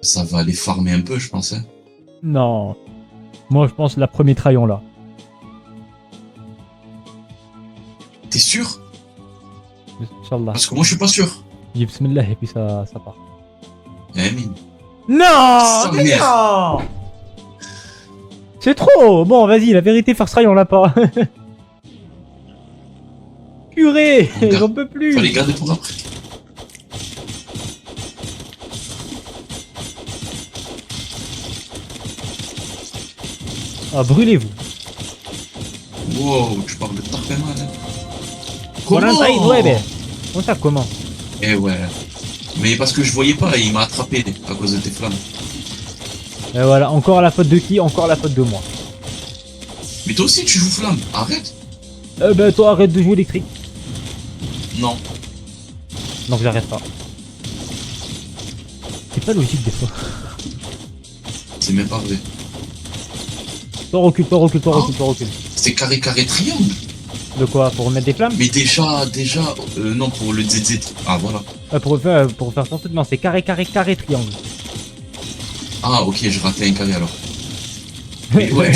Ça va aller farmer un peu, je pense. Hein. Non. Moi, je pense la première traillon là. T'es sûr? Inch'Allah. Parce que moi, je suis pas sûr. Dis bismillah et puis ça part. Amin. Non, mais mère. non. C'est trop. Bon, vas-y, la vérité, first try, on l'a pas. Purée, j'en peux plus. Faut les garder pour après. Ah, brûlez-vous. Wow, tu parles de tarpé mal. Hein. 49. On sait comment. Eh ouais. Mais parce que je voyais pas, il m'a attrapé à cause de tes flammes. Et voilà, encore la faute de qui? Encore la faute de moi. Mais toi aussi, tu joues flamme. Arrête. Ben toi, arrête de jouer électrique. Non. Donc j'arrête pas. C'est pas logique des fois. C'est même pas vrai. Toi recule, toi recule, toi recule, toi recule. C'est carré, carré, triangle. De quoi? Pour remettre des flammes? Mais déjà, non, pour le ZZ. Ah, voilà. Pour faire ton truc, non, c'est carré, carré, carré, triangle. Ah, ok, je ratais un carré alors. Mais ouais,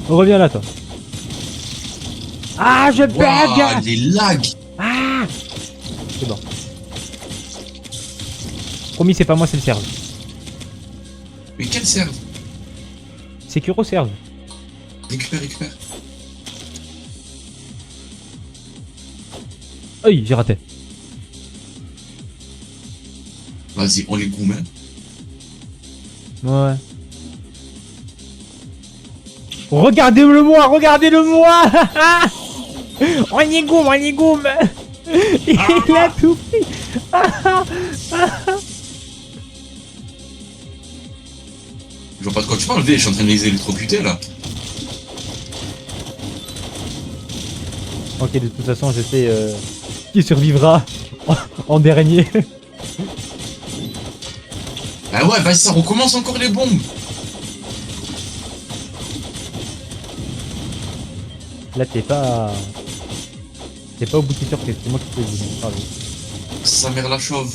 Reviens là, toi. Ah, je bug! Waouh, les lags. Ah! C'est bon. Promis, c'est pas moi, c'est le serve. Mais quel serve? C'est Kuro serve. Récupère, récupère. Aïe, j'ai raté. Vas-y, on les goume, hein. Ouais. Regardez-le-moi, regardez-le-moi. On y goum, on y goum. Il a tout pris. Je vois pas de quoi tu parles, je suis en train de les électrocuter là. Ok, de toute façon, je sais qui survivra en dernier. Ah ouais, vas-y, ça recommence encore les bombes. Là, t'es pas au bout de surprise, c'est moi qui te le dis. Pardon. Sa mère la chauve.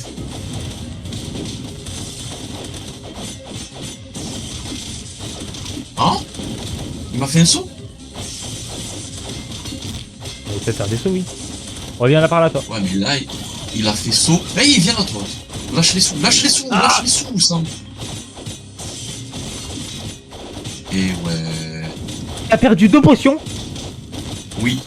Hein? Il m'a fait un saut? On va peut-être faire des sauts, oui. Reviens là par là, toi. Ouais, mais là, il a fait saut. Hey, viens là, toi. Lâche les sous, lâche les sous, lâche les sous, Sam. Et ouais. T'as perdu 2 potions. Oui.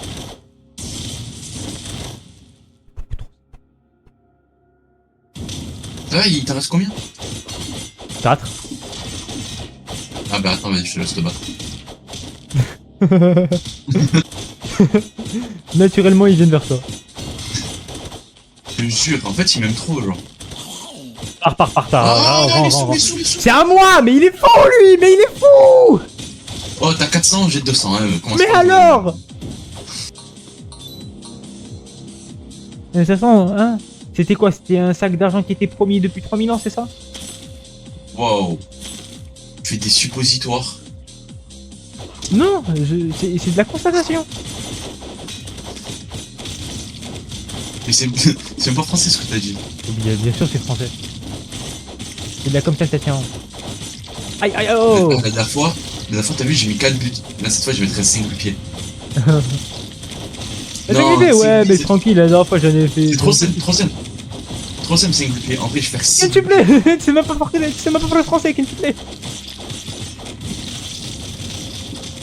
Ah, il t'en reste combien? 4. Ah bah attends, vas-y, je te laisse te battre. Naturellement, ils viennent vers toi. Je te jure, en fait, il m'aime trop, genre. Par, Ah, rends. les sous. C'est à moi, mais il est fou, lui, mais il est fou. Oh, t'as 400, j'ai 200, hein. Mais alors? De toute façon, hein? C'était quoi? C'était un sac d'argent qui était promis depuis 3000 ans, c'est ça? Wow. Tu fais des suppositoires. Non, c'est de la constatation. Mais c'est même pas français ce que t'as dit. Bien sûr, c'est français. C'est de la constatation. Aïe, aïe, oh! La dernière fois, t'as vu, j'ai mis 4 buts. Là, cette fois, je vais mettre 5 pieds. J'en ai fait, ouais, mais tranquille, la dernière fois j'en ai fait. C'est trop simple, 5 pieds. En vrai, je vais faire 6. S'il te plaît, c'est même pas parler français, s'il te plaît.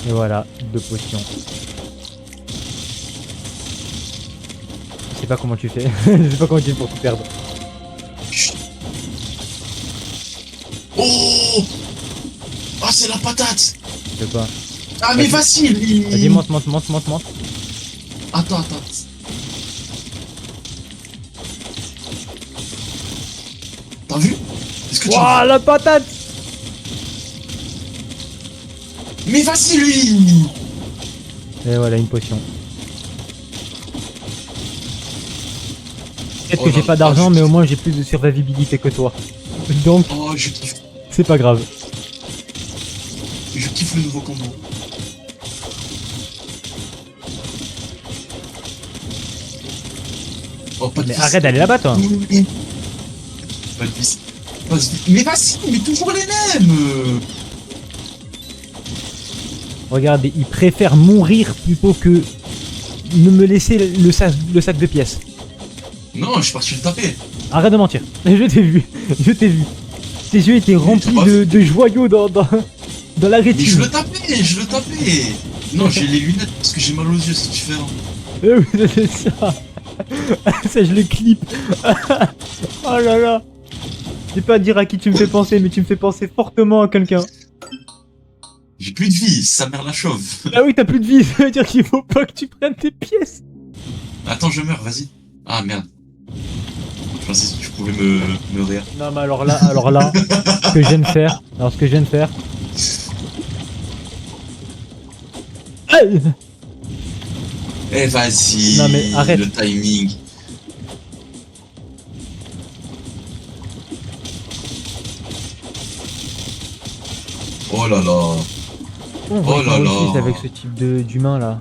Et voilà, 2 potions. Je sais pas comment tu fais. Je sais pas comment tu fais pour tout perdre. Oh! Ah, c'est la patate! Je sais pas. Ah, mais facile! Vas-y, monte. Attends. T'as vu? Est-ce que tu Wouah, la patate! Mais facile, lui! Et voilà, une potion. Peut-être Oh que j'ai non, pas d'argent, mais au moins j'ai plus de survivabilité que toi. Donc, Oh, je kiffe. c'est pas grave. Je kiffe le nouveau combo. Oh, pas de Mais vis. arrête d'aller là-bas, toi. Pas de vis. Mais vas-y, mais toujours les mêmes. Regardez, il préfère mourir plutôt que ne me laisser le sac de pièces. Non, je suis parti le taper. Arrête de mentir. Je t'ai vu. Je t'ai vu. Tes yeux étaient remplis de joyaux dans la Mais rétine. je le tapais, je le tapais. Non, j'ai les lunettes parce que j'ai mal aux yeux, c'est différent. Oui, c'est ça. Ça, je le clip. Oh là là. Je sais pas à dire à qui tu me fais penser, mais tu me fais penser fortement à quelqu'un. J'ai plus de vie, sa mère la chauve. Ah oui, t'as plus de vie, ça veut dire qu'il faut pas que tu prennes tes pièces. Attends, je meurs, vas-y. Ah merde. Je pensais que tu pouvais me rire. Non mais alors là, ce que je viens de faire, Aïe. Eh vas-y. Non, mais arrête. Le timing. Oh là là. On Oh là là. réussisse avec ce type d'humain là,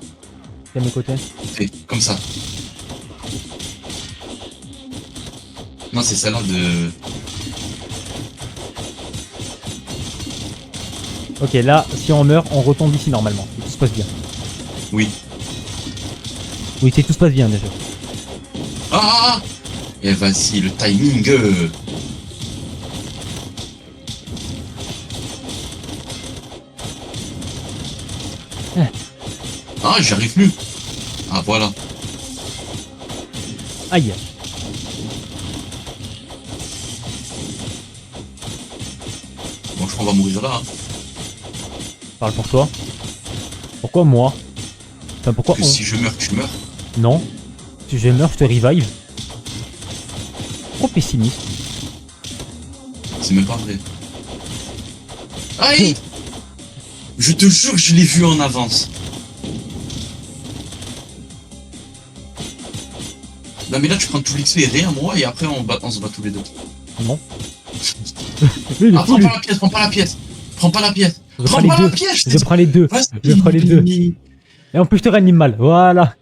qui est à mes côtés. Fais comme ça. Non, c'est celle-là de... Ok, là, si on meurt, on retombe ici normalement, si tout se passe bien. Oui. Oui, si tout se passe bien déjà. Ah. Eh vas-y, le timing. Ah, j'y arrive plus. Ah, voilà. Aïe. Bon, je crois qu'on va mourir là. Hein. Parle pour toi. Pourquoi moi? Enfin, pourquoi Que on? si je meurs, tu meurs. Non. Si je meurs, je te revive. Trop pessimiste. C'est même pas vrai. Aïe. Je te jure que je l'ai vu en avance. Non mais là tu prends tout l'XP et rien moi et après on se bat tous les deux. Non. Mais il est Ah fou, prends lui. pas la pièce, prends pas la pièce. Prends pas la pièce. Je Prends prends les pas deux. la pièce. Je prends les deux. Vas-y. Je prends les deux. Et en plus, je te réanime mal. Voilà.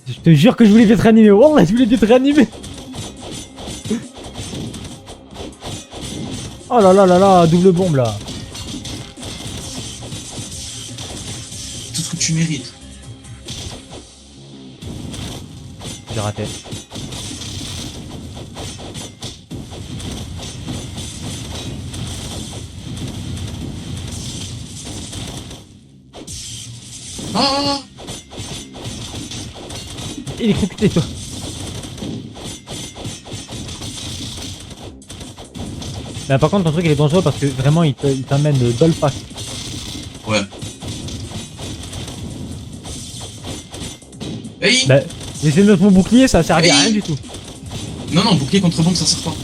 Je te jure que je voulais bien te réanimer. Oh, je voulais bien te réanimer. Oh là là là là, double bombe là. Tout ce que tu mérites. J'ai raté. Ah. Électrocuté, toi. Bah, par contre, ton truc il est dangereux parce que vraiment il t'amène dans le pack. Ouais. Hey. Bah, j'essaie de mettre mon bouclier, ça sert à rien du tout. Non non, bouclier contre bombe ça sert pas.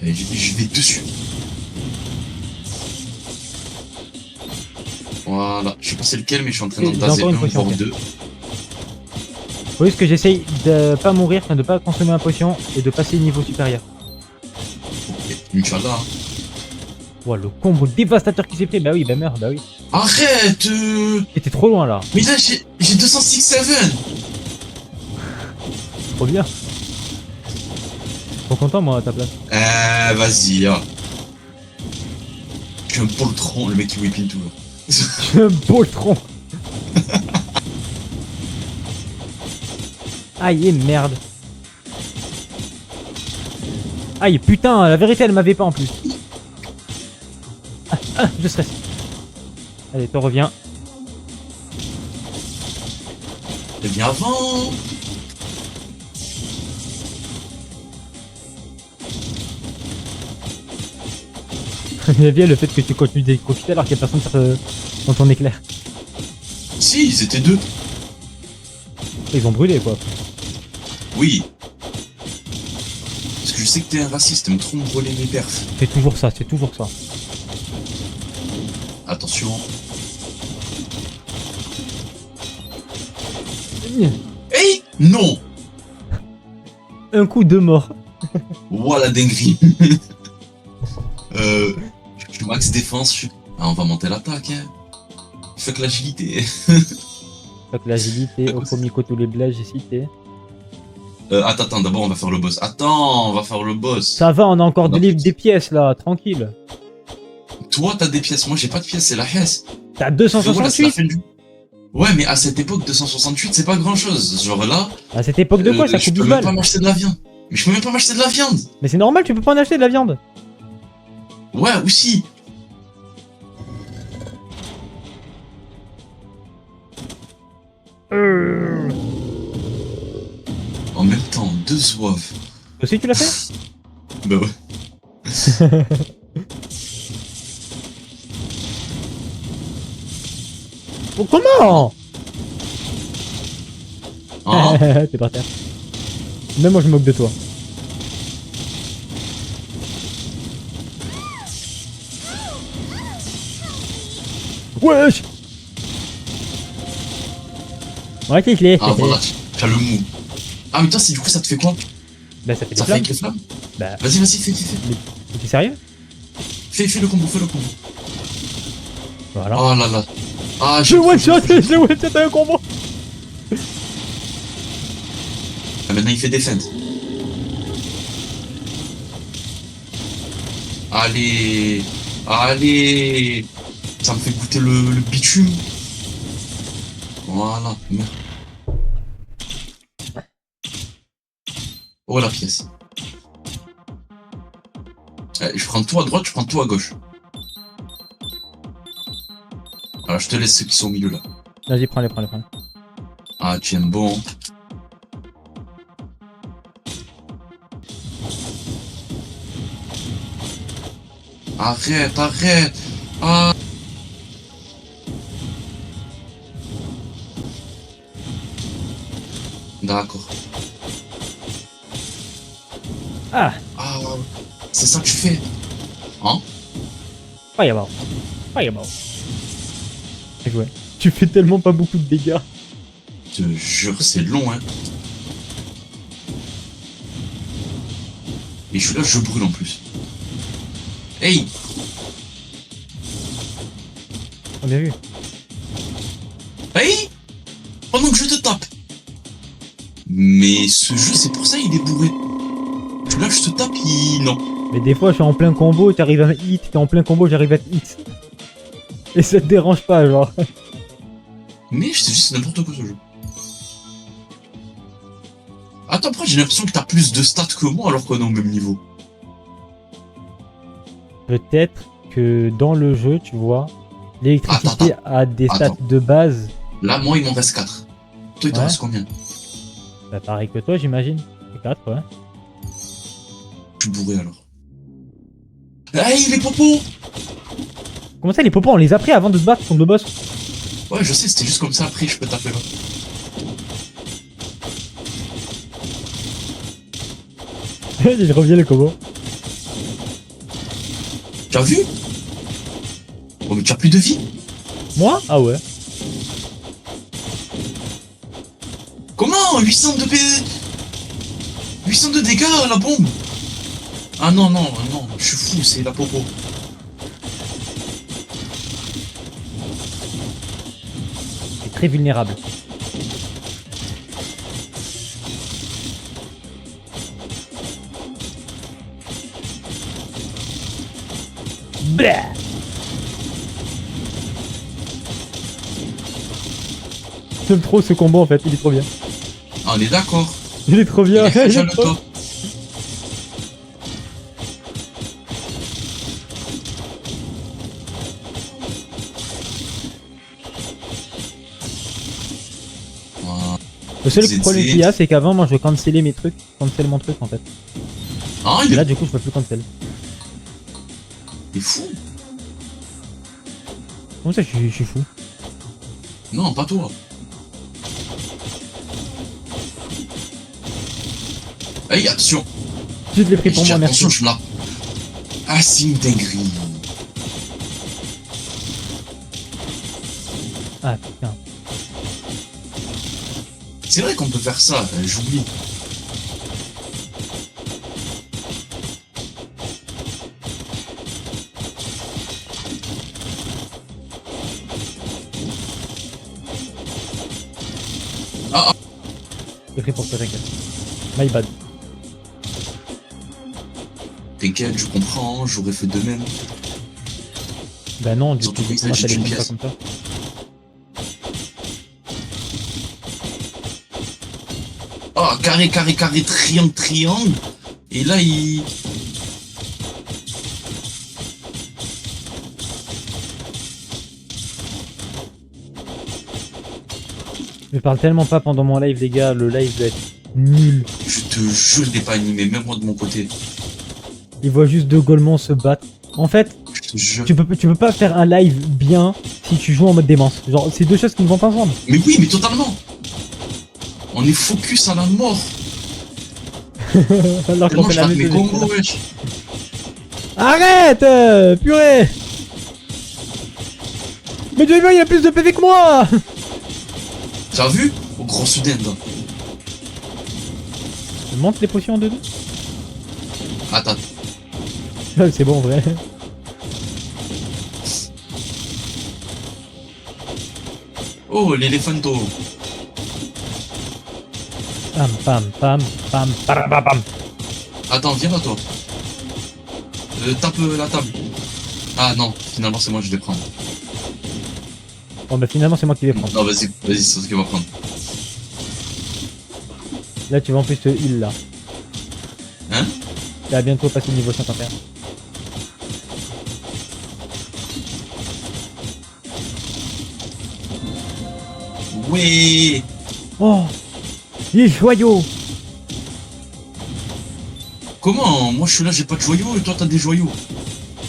Et je vais dessus. Voilà, je sais pas c'est lequel mais je suis en train d'en J'ai taser encore une un potion, voire ok. deux. Faut juste que j'essaye de pas mourir, enfin de pas consommer ma potion et de passer niveau supérieur. Ok, Inch'Allah. Hein. Ouah, le combo dévastateur qui s'est pris, bah oui, bah meurs, bah oui. Arrête T'étais trop loin là, Mais là j'ai 267. trop bien. Trop content moi à ta place. Vas-y, hein. Je suis un poltron, le mec qui whipping toujours. Je suis un poltron. Aïe, merde. Aïe, putain, la vérité elle m'avait pas en plus. Je stresse. Allez, t'en reviens. Viens avant. J'aime bien le fait que tu continues d'électrocuter alors qu'il y a personne dans ton éclair. Si, c'était deux. Ils ont brûlé quoi. Oui. Parce que je sais que t'es un raciste, t'aimes trop me voler mes perfs. C'est toujours ça, c'est toujours ça. Attention. Hey. Non. Un coup de mort. Voilà dinguerie. Je suis max défense, Ah, on va monter l'attaque, hein. Fuck l'agilité. Fait que l'agilité, au premier coup tous les blagues, j'ai cité. Attends, d'abord on va faire le boss. Attends, on va faire le boss. Ça va, on a encore Non, des pièces là, tranquille. Toi, t'as des pièces, moi j'ai pas de pièces, c'est la pièce. T'as Frérot, là, c'est la 268. fin du... Ouais, mais à cette époque, 268, c'est pas grand chose. Genre là, À cette époque de quoi, ça je coûte peux 12 même pas balles. m'acheter de la viande. Mais je peux même pas m'acheter de la viande. Mais c'est normal, tu peux pas en acheter de la viande. Ouais, aussi. En même temps, deux zouaves. Aussi, tu l'as fait? Bah ouais. Oh, comment? Hein? T'es par terre. Même moi, je me moque de toi. Wesh! Ouais, je l'ai. Ah voilà, tu as le mou. Ah mais toi, c'est du coup, ça te fait quoi? Bah, ça fait des Ça fait flammes. avec les flammes? Bah, Vas-y, fais. t'es sérieux? Fais le combo, fais le combo. Voilà. Oh là là. Ah, Je one shot, je one shot un combo. Ah, maintenant, il fait des feintes. Allez. Allez. Ça me fait goûter le bitume. Voilà. Merde. Oh la pièce. Je prends tout à droite, je prends tout à gauche. Alors je te laisse ceux qui sont au milieu là. Vas-y, prends-les. Ah tiens bon. Arrête. Ah. D'accord. Ah, Ah, c'est ça que tu fais. Hein? Fireball. Bien joué. Tu fais tellement pas beaucoup de dégâts. Je te jure, c'est long, hein. Et je suis là, je brûle en plus. Hey! Oh, bien vu. Hey! Pendant que je te tape! Mais ce jeu, c'est pour ça il est bourré. Là, je te tape, non. Mais des fois, je suis en plein combo, t'arrives à me hit. T'es en plein combo, j'arrive à te hit. Et ça te dérange pas, genre. Mais je te dis, c'est n'importe quoi ce jeu. Attends, après, j'ai l'impression que t'as plus de stats que moi alors qu'on est au même niveau. Peut-être que dans le jeu, tu vois, l'électricité a des stats Attends. de base. Là, moi, il m'en reste 4. Toi, il t'en Ouais. reste combien? Bah, pareil que toi, j'imagine. C'est 4, ouais. Je suis bourré alors. Hey, les popos! Comment ça, les popos, on les a pris avant de se battre contre le boss? Ouais, je sais, c'était juste comme ça, après, je peux taper là. Je reviens les combos. T'as vu? Oh, mais tu as plus de vie? Moi? Ah ouais. Comment? 800 de P... 800 de dégâts, la bombe! Ah non, je suis fou, c'est la popo. C'est très vulnérable. Blah. J'aime trop ce combo en fait, il est trop bien. Ah, on est d'accord. Il est trop Il bien. est déjà il est le trop- top. Voilà. Le seul ZZ. problème qu'il y a, c'est qu'avant, moi je cancellais mes trucs, cancel mon truc en fait. Ah, Et il là, est... du coup, je peux plus cancel. T'es fou. Comment ça, je suis fou? Non, pas toi. Hey, attention. Je l'ai pris pour Je dis moi, merci. attention, je me la... Ah, c'est une dinguerie. Ah putain. C'est vrai qu'on peut faire ça, j'oublie. J'ai pris pour toi, t'inquiète. My bad. T'inquiète, je comprends, j'aurais fait de même. Bah non, du Surtout coup, que ça, moi, j'ai ça une les compte pas pièce. comme ça. Oh, carré, carré, carré, triangle, triangle. Et là, il... Je parle tellement pas pendant mon live, les gars. Le live doit être nul. Je te jure, il n'est pas animé, même moi de mon côté. Il voit juste deux golemons se battre. En fait, Je te jure. tu peux pas faire un live bien si tu joues en mode démence. Genre, c'est deux choses qui ne vont pas ensemble. Mais oui, mais totalement. On est focus à la mort. Alors qu'on Tellement fait je la rate même mes chose. combos, wesh. Arrête, purée. Mais Jamie, il a plus de PV que moi. T'as vu? Au grand soudain, là. Je monte les potions en 2-2. Attends. C'est bon, en vrai. Oh, l'éléphanto. Pam, pam, pam, pam, pam, pam, pam. Attends, viens là, toi. Tape la table. Ah non, finalement, c'est moi, je vais prendre. Bon, bah finalement, c'est moi qui vais prendre. Non, vas-y, vas-y, c'est ce qu'il va prendre. Là, tu vas en plus te heal, là. Hein? Tu vas bientôt passer le niveau 51. Ouais. Oh, les joyaux. Comment? Moi, je suis là, j'ai pas de joyaux, et toi, t'as des joyaux.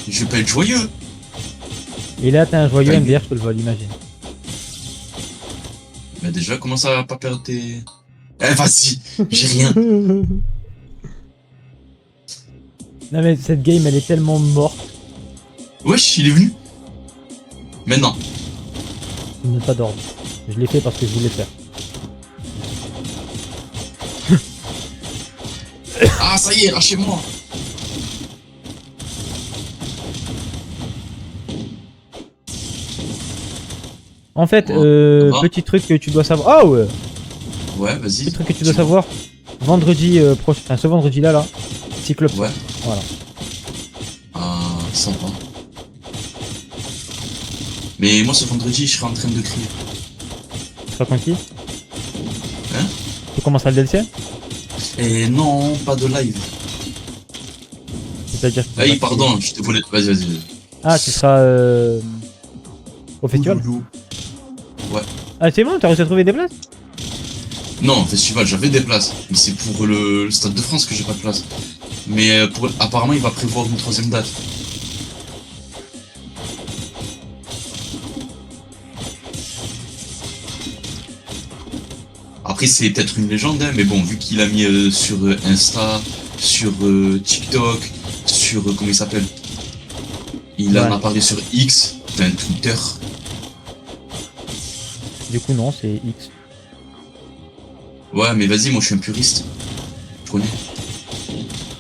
Je vais pas être joyeux. Et là, t'as un joyau T'as MDR, je te le vole, imagine. Mais déjà, comment ça va pas perdre tes... Eh, vas-y, j'ai rien. Non, mais cette game, elle est tellement morte. Wesh, il est venu. Maintenant. Il n'a pas d'ordre. Je l'ai fait parce que je voulais le faire. Ah, ça y est, lâchez-moi. En fait, Ah. petit truc que tu dois savoir. Oh ouais. Ouais, vas-y. Petit truc que tu dois savoir. Vendredi prochain, enfin ce vendredi là, Cyclope. Ouais. Voilà. Ah, sympa. Mais moi, ce vendredi, je serai en train de crier. Tu seras tranquille. Hein? Tu commences à le DLC. Et non, pas de live. C'est-à-dire. que tu Aïe, vas- pardon, je te voulais... Vas-y, vas-y. Ah, tu seras au festival. Ouloulou. Ah, c'est bon, t'as réussi à trouver des places. Non, festival, j'avais des places. Mais c'est pour le Stade de France que j'ai pas de place. Mais apparemment, il va prévoir une troisième date. Après, c'est peut-être une légende, hein, mais bon, vu qu'il a mis sur Insta, sur TikTok, sur... comment il s'appelle? Il en Ouais. a parlé sur X, enfin Twitter. Du coup, non, c'est X. Ouais, mais vas-y, moi je suis un puriste. Tu connais?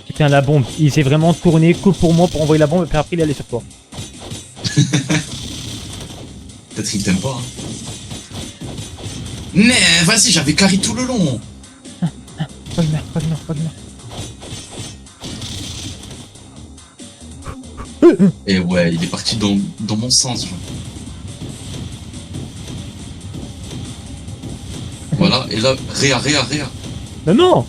Putain, la bombe. Il s'est vraiment tourné que pour moi pour envoyer la bombe et puis après il est allé sur toi. Peut-être qu'il t'aime pas. Hein. Mais vas-y, j'avais carré tout le long. Pas que meurt, pas que meurt, pas que meurt. Et ouais, il est parti dans mon sens. Genre. Voilà, et là, réa. Mais non.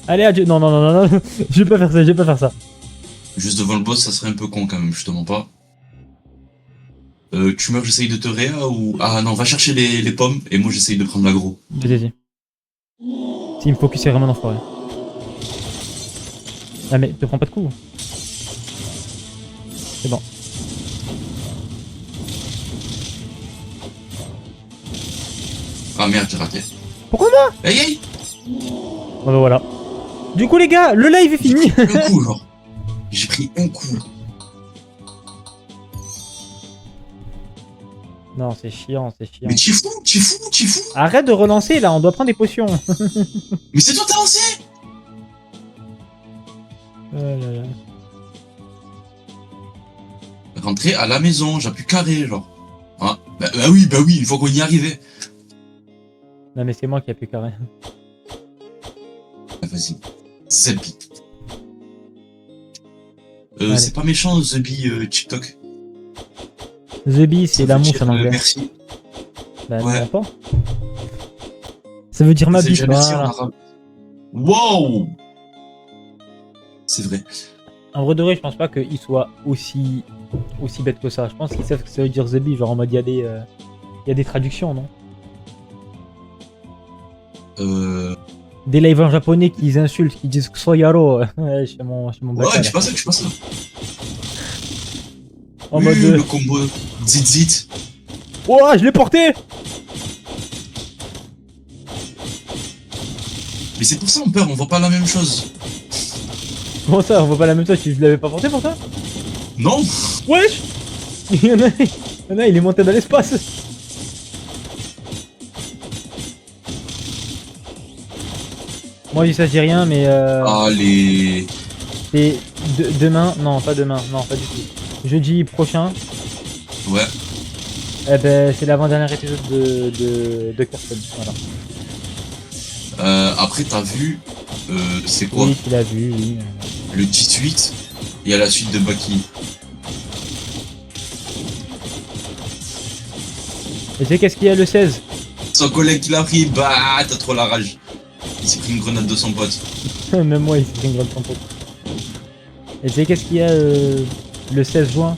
Allez, adieu. Non, non, non, non, non. Je vais pas faire ça, je vais pas faire ça. Juste devant le boss, ça serait un peu con quand même, justement pas. Tu meurs, j'essaye de te réa ou... Ah non, va chercher les pommes, et moi j'essaye de prendre l'aggro. Vas-y. S'il me focus, c'est vraiment l'enfoiré. Ah, mais te prends pas de coups. C'est bon. Ah merde, j'ai raté. Pourquoi moi? Aïe aïe. Bon, bah voilà. Du coup, les gars, le live est fini. Un coup, genre. J'ai pris un coup. Non, c'est chiant, c'est chiant. Mais t'es fou. Arrête de relancer là, on doit prendre des potions. Mais c'est toi t'as lancé. Oh là là. Rentrer à la maison, j'appuie carré, genre. Ah, bah oui, une fois qu'on y est arrivé. Non mais c'est moi qui appuie carré. Ah, vas-y. Zebi. Allez. C'est pas méchant, Zebi TikTok. The Bee, c'est Ça la veut mousse dire, en anglais. Merci. Bah, Ouais. non, pas. Ça veut dire ma C'est bite, déjà merci en voilà. arabe. Wow. C'est vrai. En vrai de vrai, je pense pas qu'il soit aussi bête que ça. Je pense qu'ils savent ce que ça veut dire The Bee, genre en mode il y a des traductions, non? Des lives en japonais qui insultent, qui disent Soyaro. Ouais, chez mon Ouais, bâtard. tu passes ça, tu passes ça. En Oui, mode. le combo Zit. Oh, je l'ai porté! Mais c'est pour ça on perd, on voit pas la même chose. Comment ça, on voit pas la même chose? Tu l'avais pas porté pour toi? Non. Wesh! Il y en a, il est monté dans l'espace. Moi, je dis ça, je dis rien, mais Allez. c'est demain, non, pas demain, non, pas du tout. Jeudi prochain, Ouais. eh ben, c'est l'avant-dernier épisode de Carson, voilà. Après, t'as vu, c'est quoi Oui, tu l'as vu, oui. le 18 et à la suite de Baki. Et tu sais qu'est-ce qu'il y a le 16? Son collègue qui l'a pris, bah, t'as trop la rage. Il s'est pris une grenade de son pote. Même moi, il s'est pris une grande tempo. Et tu sais qu'est-ce qu'il y a le 16 juin?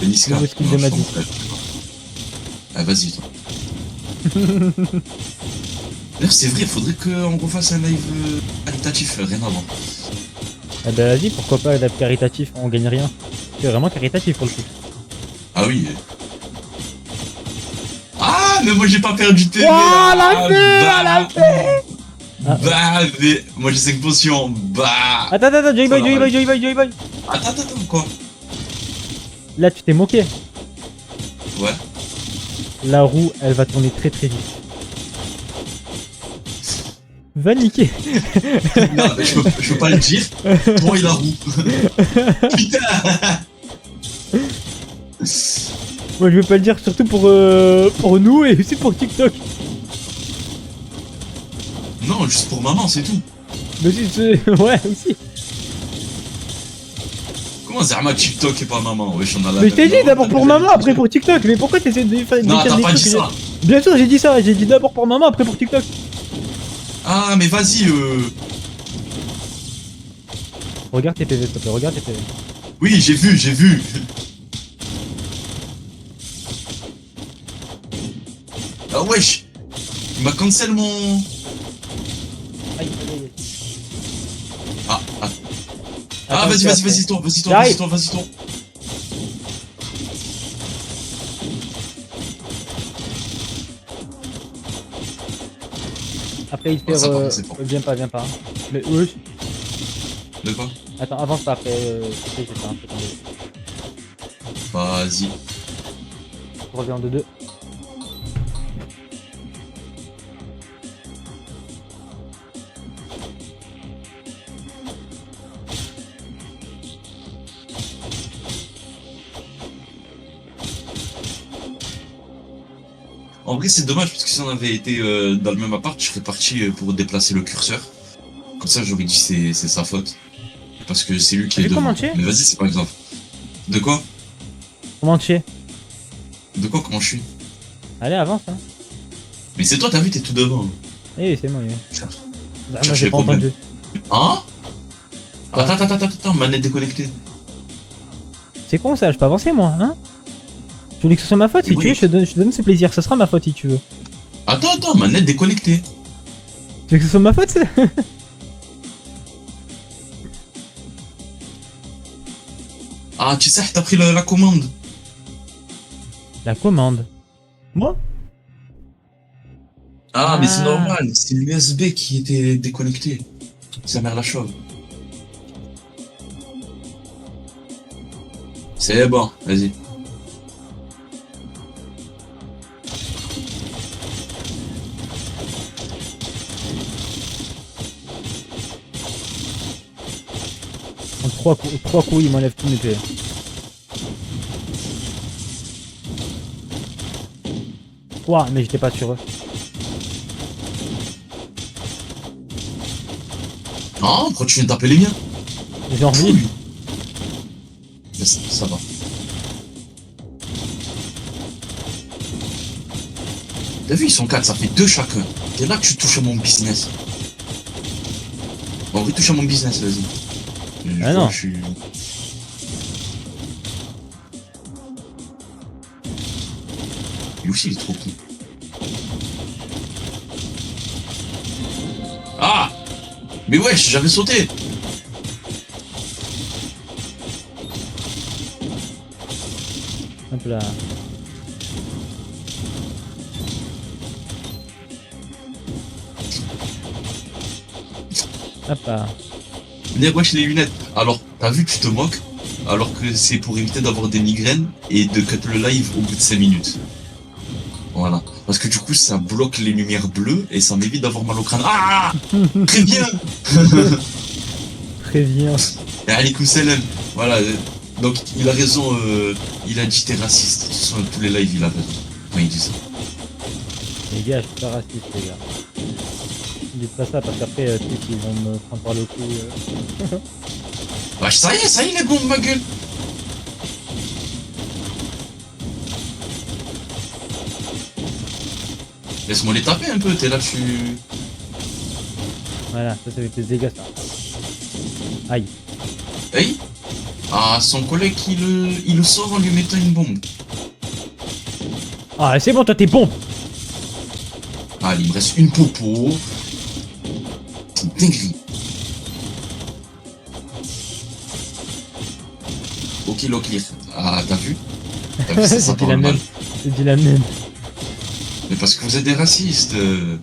Le Niska. Nouveau skill Non, de je Madi. t'en prie. Ah, vas-y, toi. D'ailleurs, c'est vrai, faudrait qu'on refasse un live caritatif, rien à voir. Eh ben vas-y, pourquoi pas, la caritatif, on gagne rien. C'est vraiment caritatif pour le coup. Ah oui. Ah, mais moi j'ai pas perdu TV. Oh, ah, la fait, bah, la fait. Ah. Bah, mais moi j'ai 5 potions. Bah. Attends, Joy Boy. Attends, quoi? Là, tu t'es moqué. Ouais. La roue, elle va tourner très très vite. Va niquer. Non, mais je peux pas le dire. Toi et la roue. Putain. Moi, je veux pas le dire, surtout pour nous et aussi pour TikTok. Non, juste pour maman, c'est tout. Mais si, ouais, aussi. Comment Zerma TikTok et pas maman? Wesh, on a la. Mais je t'ai dit d'abord pour maman, après pour TikTok. Mais pourquoi t'essaies de faire Non, des t'as pas trucs dit ça. Bien sûr, j'ai dit ça. J'ai dit d'abord pour maman, après pour TikTok. Ah, mais vas-y, Regarde tes PV, s'il te plaît, regarde tes PV. Oui, j'ai vu. Ah, wesh. Il m'a cancel mon. Aïe. Ah, Attends, vas-y, toi. J'arrive. Après, il fait. ça, par contre, c'est bon. Viens pas. Hein. Mais oui. De quoi? Attends, avance pas après. J'ai fait un peu tomber. Vas-y. Je reviens en 2-2. En vrai, c'est dommage parce que si on avait été dans le même appart, je serais parti pour déplacer le curseur. Comme ça, j'aurais dit c'est sa faute. Parce que c'est lui qui est devant. comment tu es? Mais vas-y, c'est pas grave. De quoi? Comment tu es? De quoi? Comment je suis? Allez, avance. Hein. Mais c'est toi, t'as vu, t'es tout devant. Eh, c'est moi. Cherche. Moi, Cherche j'ai les pas problèmes. entendu. Hein? Quoi? Attends, manette déconnectée. C'est con ça, je peux avancer moi, hein? Tu voulais que ce soit ma faute, si Oui. tu veux, je te donne ce plaisir, ce sera ma faute si tu veux. Attends, manette déconnectée. Tu veux que ce soit ma faute, ça? Ah, tu sais, t'as pris la commande. La commande. Moi? Ah, mais c'est Ah. normal, c'est l'USB qui était déconnecté. Sa mère la chauve. C'est bon, vas-y. En 3 coups, il m'enlève tous mes PV. Quoi? Mais j'étais pas sur eux. Ah, pourquoi tu viens de taper les miens? J'ai envie. Mais ça va. T'as vu, ils sont 4, ça fait 2 chacun. T'es là que tu touches à mon business. Bon, on va toucher à mon business, vas-y. Ah non. Je suis... Lui aussi, il est trop con. Ah! Mais wesh, j'avais sauté! Hop là. Hop là. Mais wesh, les lunettes. Alors, t'as vu, tu te moques, alors que c'est pour éviter d'avoir des migraines et de cut le live au bout de 5 minutes. Voilà. Parce que du coup, ça bloque les lumières bleues et ça m'évite d'avoir mal au crâne. Ah! Très bien! Préviens. Et Alaykoum salam. Voilà. Donc, il a raison, il a dit t'es raciste. De toute façon, tous les lives, il a raison. Quand il dit ça. Les gars, je suis pas raciste, les gars. Dites pas ça parce qu'après, tu sais qu'ils vont me prendre par le cou. Wesh, ça y est, les bombes, ma gueule! Laisse-moi les taper un peu, t'es là, tu... Voilà, ça fait des dégâts, ça. Aïe. Hey! Ah, son collègue, il le sauve en lui mettant une bombe. Ah, c'est bon, toi, t'es bon. Ah, il me reste une popo. Dinguerie. Ok, clear. Ah, t'as vu? T'as vu, ça J'ai dit parle la mal. même. J'ai dit la même. Mais parce que vous êtes des racistes. Je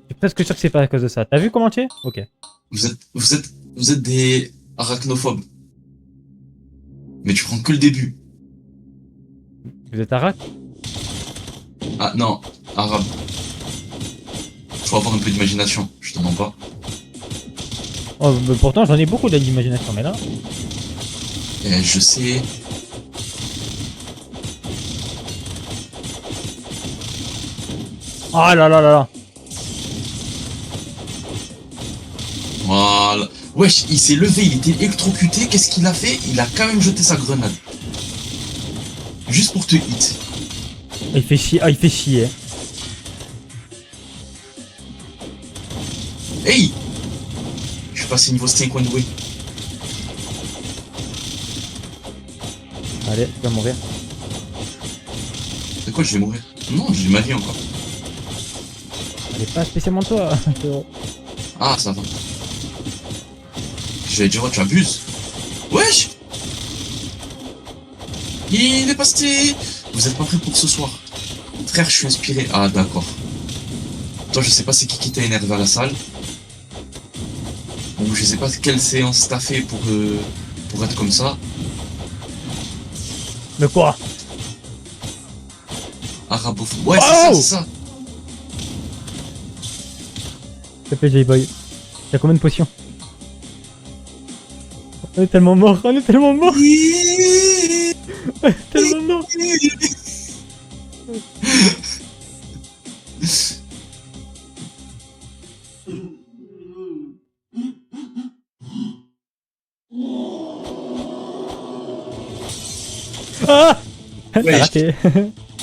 suis presque sûr que c'est pas à cause de ça. T'as vu comment tu es? Ok. Vous êtes des arachnophobes. Mais tu prends que le début. Vous êtes arabe? Ah, non, arabe. Faut avoir un peu d'imagination, je te mens pas. Oh, bah, pourtant, j'en ai beaucoup d'imagination, mais là. Et je sais. Oh là là là là. Voilà. Wesh, il s'est levé, il était électrocuté, qu'est-ce qu'il a fait? Il a quand même jeté sa grenade. Juste pour te hit. Il fait chier. Ah, il fait chier. Hey! Je suis passé niveau 5 one way. Allez, tu vas mourir. De quoi je vais mourir? Non, j'ai ma vie encore. Elle est pas spécialement toi. Ah, ça va. J'allais dire, oh, tu abuses. Wesh! Il est passé. Vous êtes pas prêts pour ce soir? Frère, je suis inspiré. Ah, d'accord. Toi, je sais pas c'est qui t'a énervé à la salle. Ou je sais pas quelle séance t'as fait pour être comme ça. Mais quoi? Arabophone. Ouais, c'est ça, Oh! c'est ça. S'il te plaît, J-Boy. T'as combien de potions? On est tellement mort, on est tellement mort, on est tellement mort. Ah! T'as Ouais, raté.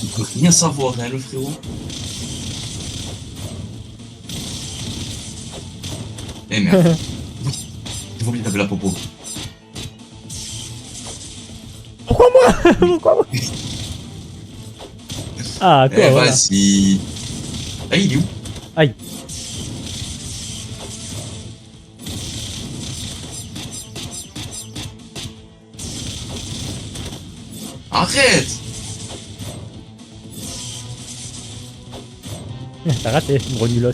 Il peut rien savoir, hein, le frérot. Eh merde. J'ai oublié d'appeler la popo. Pourquoi moi? Pourquoi moi? Ah, quoi, Eh, voilà. vas-y. Ah, il est où? Aïe. Arrête! T'as raté, gros nulos.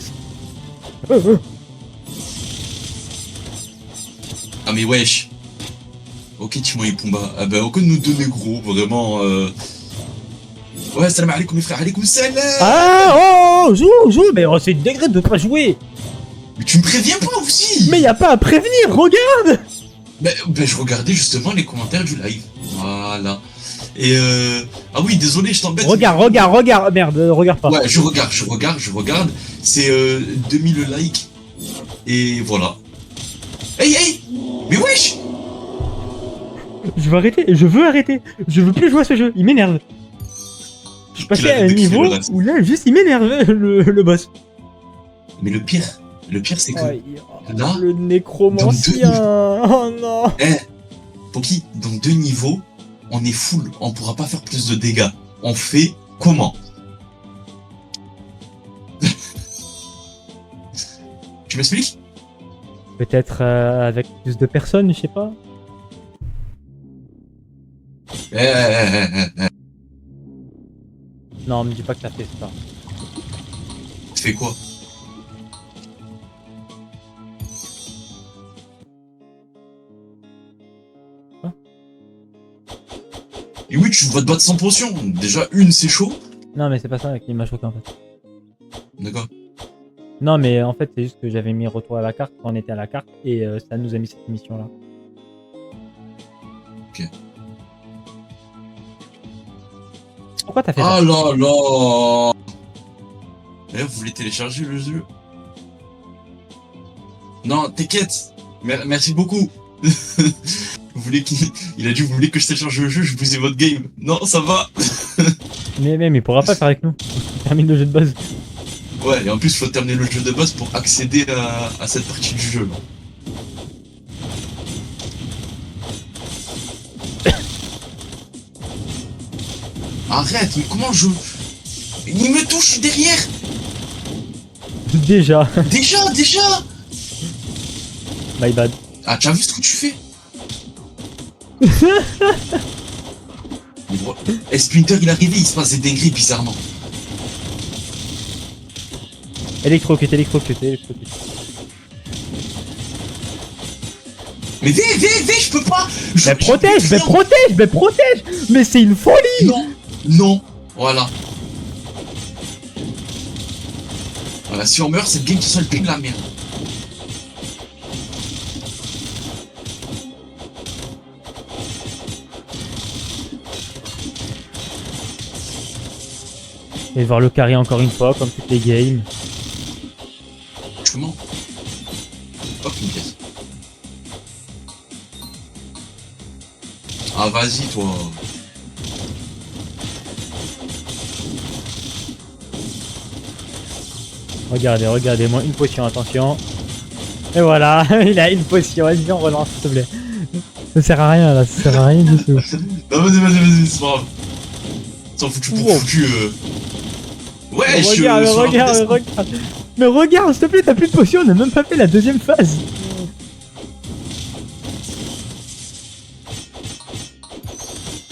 Ah mais wesh. Ok Timon et Pumba. Ah bah aucun de nous deux négros, vraiment Ouais, salam alaikum les frères, alaikum salam. Ah, oh, joue, mais oh, c'est une degré de pas jouer. Mais tu me préviens pas aussi. Mais y a pas à prévenir, regarde. Bah je regardais justement les commentaires du live. Voilà. Et ah oui, désolé, je t'embête. Regarde, regarde, regarde. Merde, regarde pas. Ouais, je regarde. C'est 2000 likes. Et voilà. Hey, hey! Mais wesh! Je veux arrêter, je veux arrêter. Je veux plus jouer à ce jeu, il m'énerve. Je suis passé à un niveau où là, juste il m'énerve le boss. Mais le pire c'est que Aïe, là, le nécromancien. Oh non. Poki, dans 2 niveaux, on est full, on pourra pas faire plus de dégâts. On fait comment? Tu m'expliques? Peut-être avec plus de personnes, je sais pas. Non, me dis pas que t'as fait ça. Tu fais quoi? Quoi? Et oui, tu vas te battre sans potion. Déjà, une, c'est chaud. Non, mais c'est pas ça qui m'a choqué en fait. D'accord. Non, mais en fait, c'est juste que j'avais mis retour à la carte quand on était à la carte et ça nous a mis cette mission là. Ok. Pourquoi t'as fait Ah ça? là là. D'ailleurs, vous voulez télécharger le jeu? Non, t'inquiète. Merci beaucoup. Vous voulez il a dit, vous voulez que je télécharge le jeu, je vous ai votre game. Non, ça va. Mais il pourra pas faire avec nous. Il termine le jeu de base. Ouais, et en plus, il faut terminer le jeu de base pour accéder à cette partie du jeu. Arrête, mais comment je... Il me touche derrière. Déjà. Déjà. My bad. Ah, tu as vu ce que tu fais? Et Splinter, il est arrivé, il se passe des dingueries bizarrement. Électrocute. Mais viens, je peux pas. Mais protège. Mais c'est une folie. Non, voilà. Voilà, si on meurt, c'est le game qui sera le pire de la merde. Et voir le carré encore une fois, comme toutes les games. Comment? Hop, une pièce. Ah, vas-y, toi. Regardez-moi une potion, attention. Et voilà, il a une potion. Vas-y, on relance, s'il te plaît. Ça sert à rien là, ça sert à rien du tout. Non, vas-y, c'est pas grave. Sans foutu pour foutu. Ouais, regarde. Mais regarde, s'il te plaît, t'as plus de potion, on a même pas fait la deuxième phase.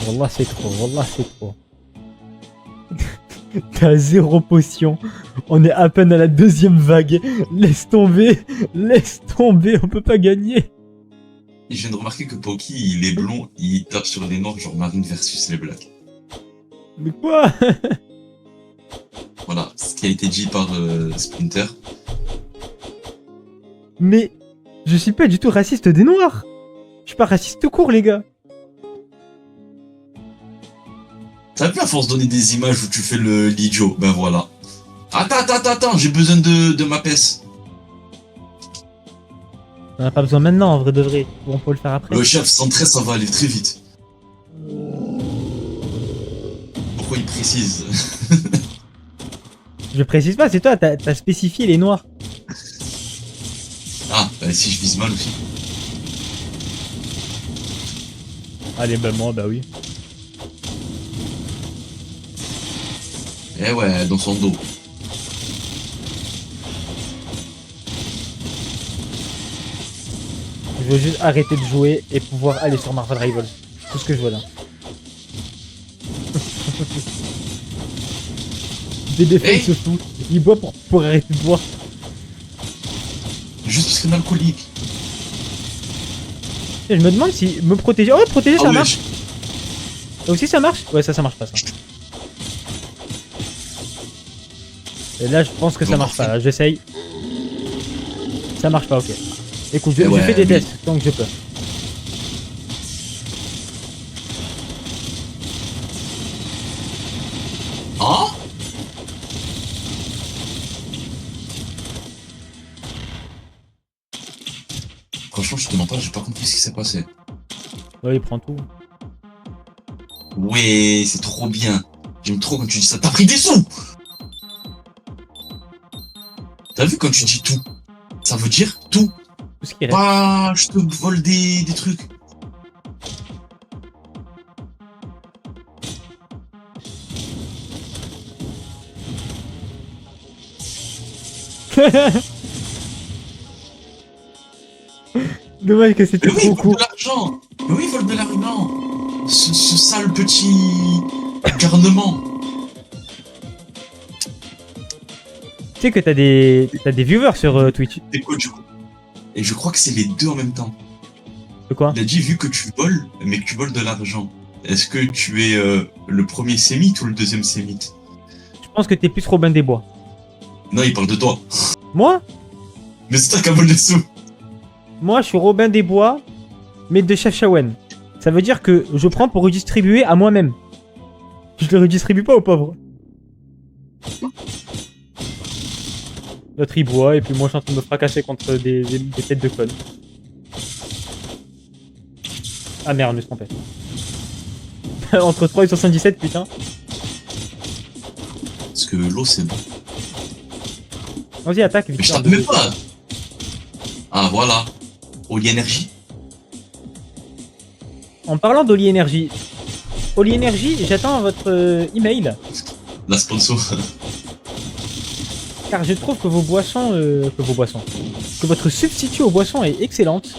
Wallah, c'est trop. T'as 0 potion. On est à peine à la deuxième vague. Laisse tomber, on peut pas gagner. Je viens de remarquer que Poki, il est blond, il tape sur les noirs, genre Marine versus les blacks. Mais quoi? Voilà, ce qui a été dit par Splinter. Mais je suis pas du tout raciste des noirs. Je suis pas raciste tout court, les gars. T'as vu à force de donner des images où tu fais l'idiot? Ben voilà. Attends, j'ai besoin de ma peste. On en a pas besoin maintenant, en vrai de vrai. On peut le faire après. Le chef 113, ça va aller très vite. Pourquoi il précise? Je précise pas, c'est toi, t'as spécifié les noirs. Ah, bah si je vise mal aussi. Allez, bah moi, bah oui. Eh ouais, dans son dos. Je veux juste arrêter de jouer et pouvoir aller sur Marvel Rivals. C'est tout ce que je veux là. DDF Hey, se fout. Il boit pour arrêter de boire. juste parce qu'on est alcoolique. Et je me demande si me protéger. Oh, protéger, ça ouais, marche. Ça aussi, ça marche? Ouais, ça marche pas, ça. Et là, je pense que ça Bon, marche pas. parfait. Là, j'essaye. Ça marche pas, ok. Écoute, Eh je ouais, fais des mais- tests tant que je peux. Hein? Franchement, je te mens pas, j'ai pas compris ce qui s'est passé. Ouais, il prend tout. Ouais, c'est trop bien. J'aime trop quand tu dis ça. T'as pris des sous! T'as vu quand tu dis tout? Ça veut dire tout. Tout ce qui reste. Pas, je te vole des trucs. Dommage que c'était Mais oui, trop il vole court. de l'argent. Mais oui, il vole de l'argent. Ce sale petit garnement. Tu sais que t'as des viewers sur Twitch. C'est quoi du coup? Et je crois que c'est les deux en même temps. De quoi? Il a dit vu que tu voles, mais que tu voles de l'argent. Est-ce que tu es le premier sémite ou le deuxième sémite? Je pense que t'es plus Robin des Bois. Non, il parle de toi. Moi? Mais c'est toi qui as volé les sous. Moi, je suis Robin des Bois, mais de Chef Shawen. Ça veut dire que je prends pour redistribuer à moi-même. Je le redistribue pas aux pauvres. L'autre il boit, et puis moi je suis en train de me fracasser contre des têtes de connes. Ah merde, je me suis trompé. Entre 3 et 77, putain. Parce que l'eau c'est bon. Vas-y, attaque, Mais je Victor. tape même pas. Ah voilà. Oli Energy. En parlant d'Oli Energy, Oli Energy, j'attends votre email, La sponsor. car je trouve que que votre substitut aux boissons est excellente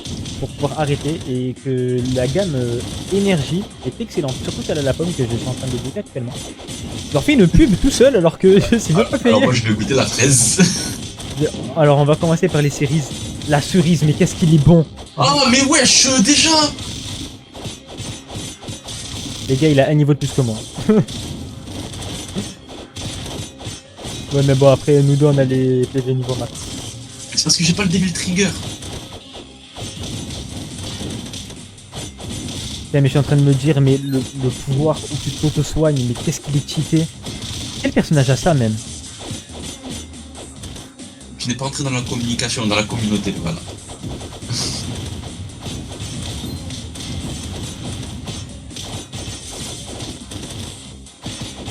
pour pouvoir arrêter, et que la gamme énergie est excellente, surtout celle à la pomme que je suis en train de goûter actuellement. Je leur fais une pub tout seul alors que c'est même pas payé. Alors moi je vais goûter la fraise. Alors on va commencer par les cerises. La cerise, mais qu'est-ce qu'il est bon. Ah mais wesh, déjà. Les gars, il a un niveau de plus que moi. Ouais, mais bon, après, nous deux, on a les PV niveau max. C'est parce que j'ai pas le Devil Trigger. Putain, mais je suis en train de me dire, mais le pouvoir où tu t'auto-soignes, mais qu'est-ce qu'il est cheaté. Quel personnage a ça, même? Tu n'es pas entré dans la communication, dans la communauté, voilà.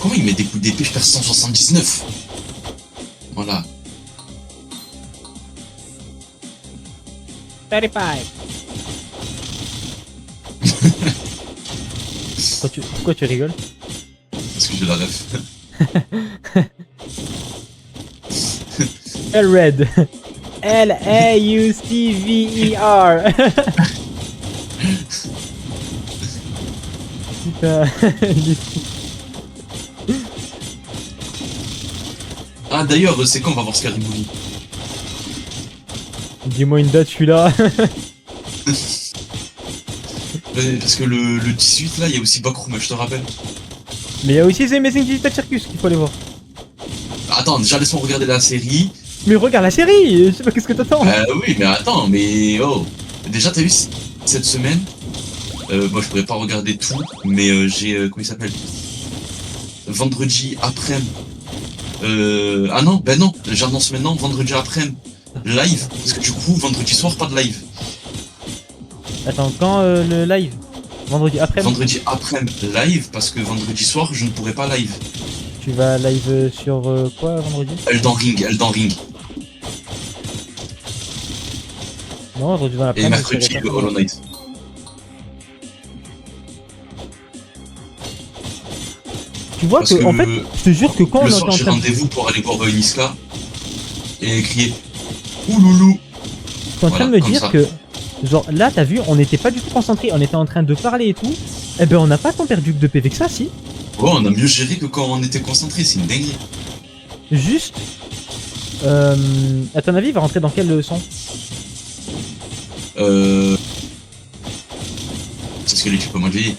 Comment il met des coups d'épée, je perds 179. Voilà. 35. Pourquoi tu rigoles? Parce que j'ai la ref. L-Red. L-A-U-C-V-E-R. Putain, il est fou. Ah d'ailleurs, c'est quand on va voir Scary Movie? Dis-moi une date, je suis là. Parce que le 18 là, il y a aussi Backroom, je te rappelle. Mais il y a aussi The Amazing Digital Circus qu'il faut aller voir. Attends, déjà laisse-moi regarder la série. Mais regarde la série, je sais pas qu'est-ce que t'attends. Oui, mais attends, mais oh. Déjà, t'as vu cette semaine? Moi, je pourrais pas regarder tout, mais j'ai comment il s'appelle? Vendredi après-midi. Ah non, ben non, j'annonce maintenant vendredi après-midi live, parce que du coup, vendredi soir, pas de live. Attends, quand le live? Vendredi après? Vendredi après-midi live, parce que vendredi soir, je ne pourrai pas live. Tu vas live sur quoi vendredi? Elden Ring. Non, vendredi dans Et l'après-midi. mercredi, Hollow Knight. Tu vois Parce que, que en fait, je te jure que quand on le était soir, en j'ai train de... rendez-vous pour aller voir Niska et crier Ouloulou. Je suis en train de me Voilà, dire comme que, genre, là, t'as vu, on n'était pas du tout concentré, on était en train de parler et tout. Eh ben, on n'a pas tant perdu de PV que ça, si. Ouais, on a mieux géré que quand on était concentré, c'est une dinguerie. Juste, à ton avis, il va rentrer dans quelle leçon? C'est ce que l'équipe a modifié.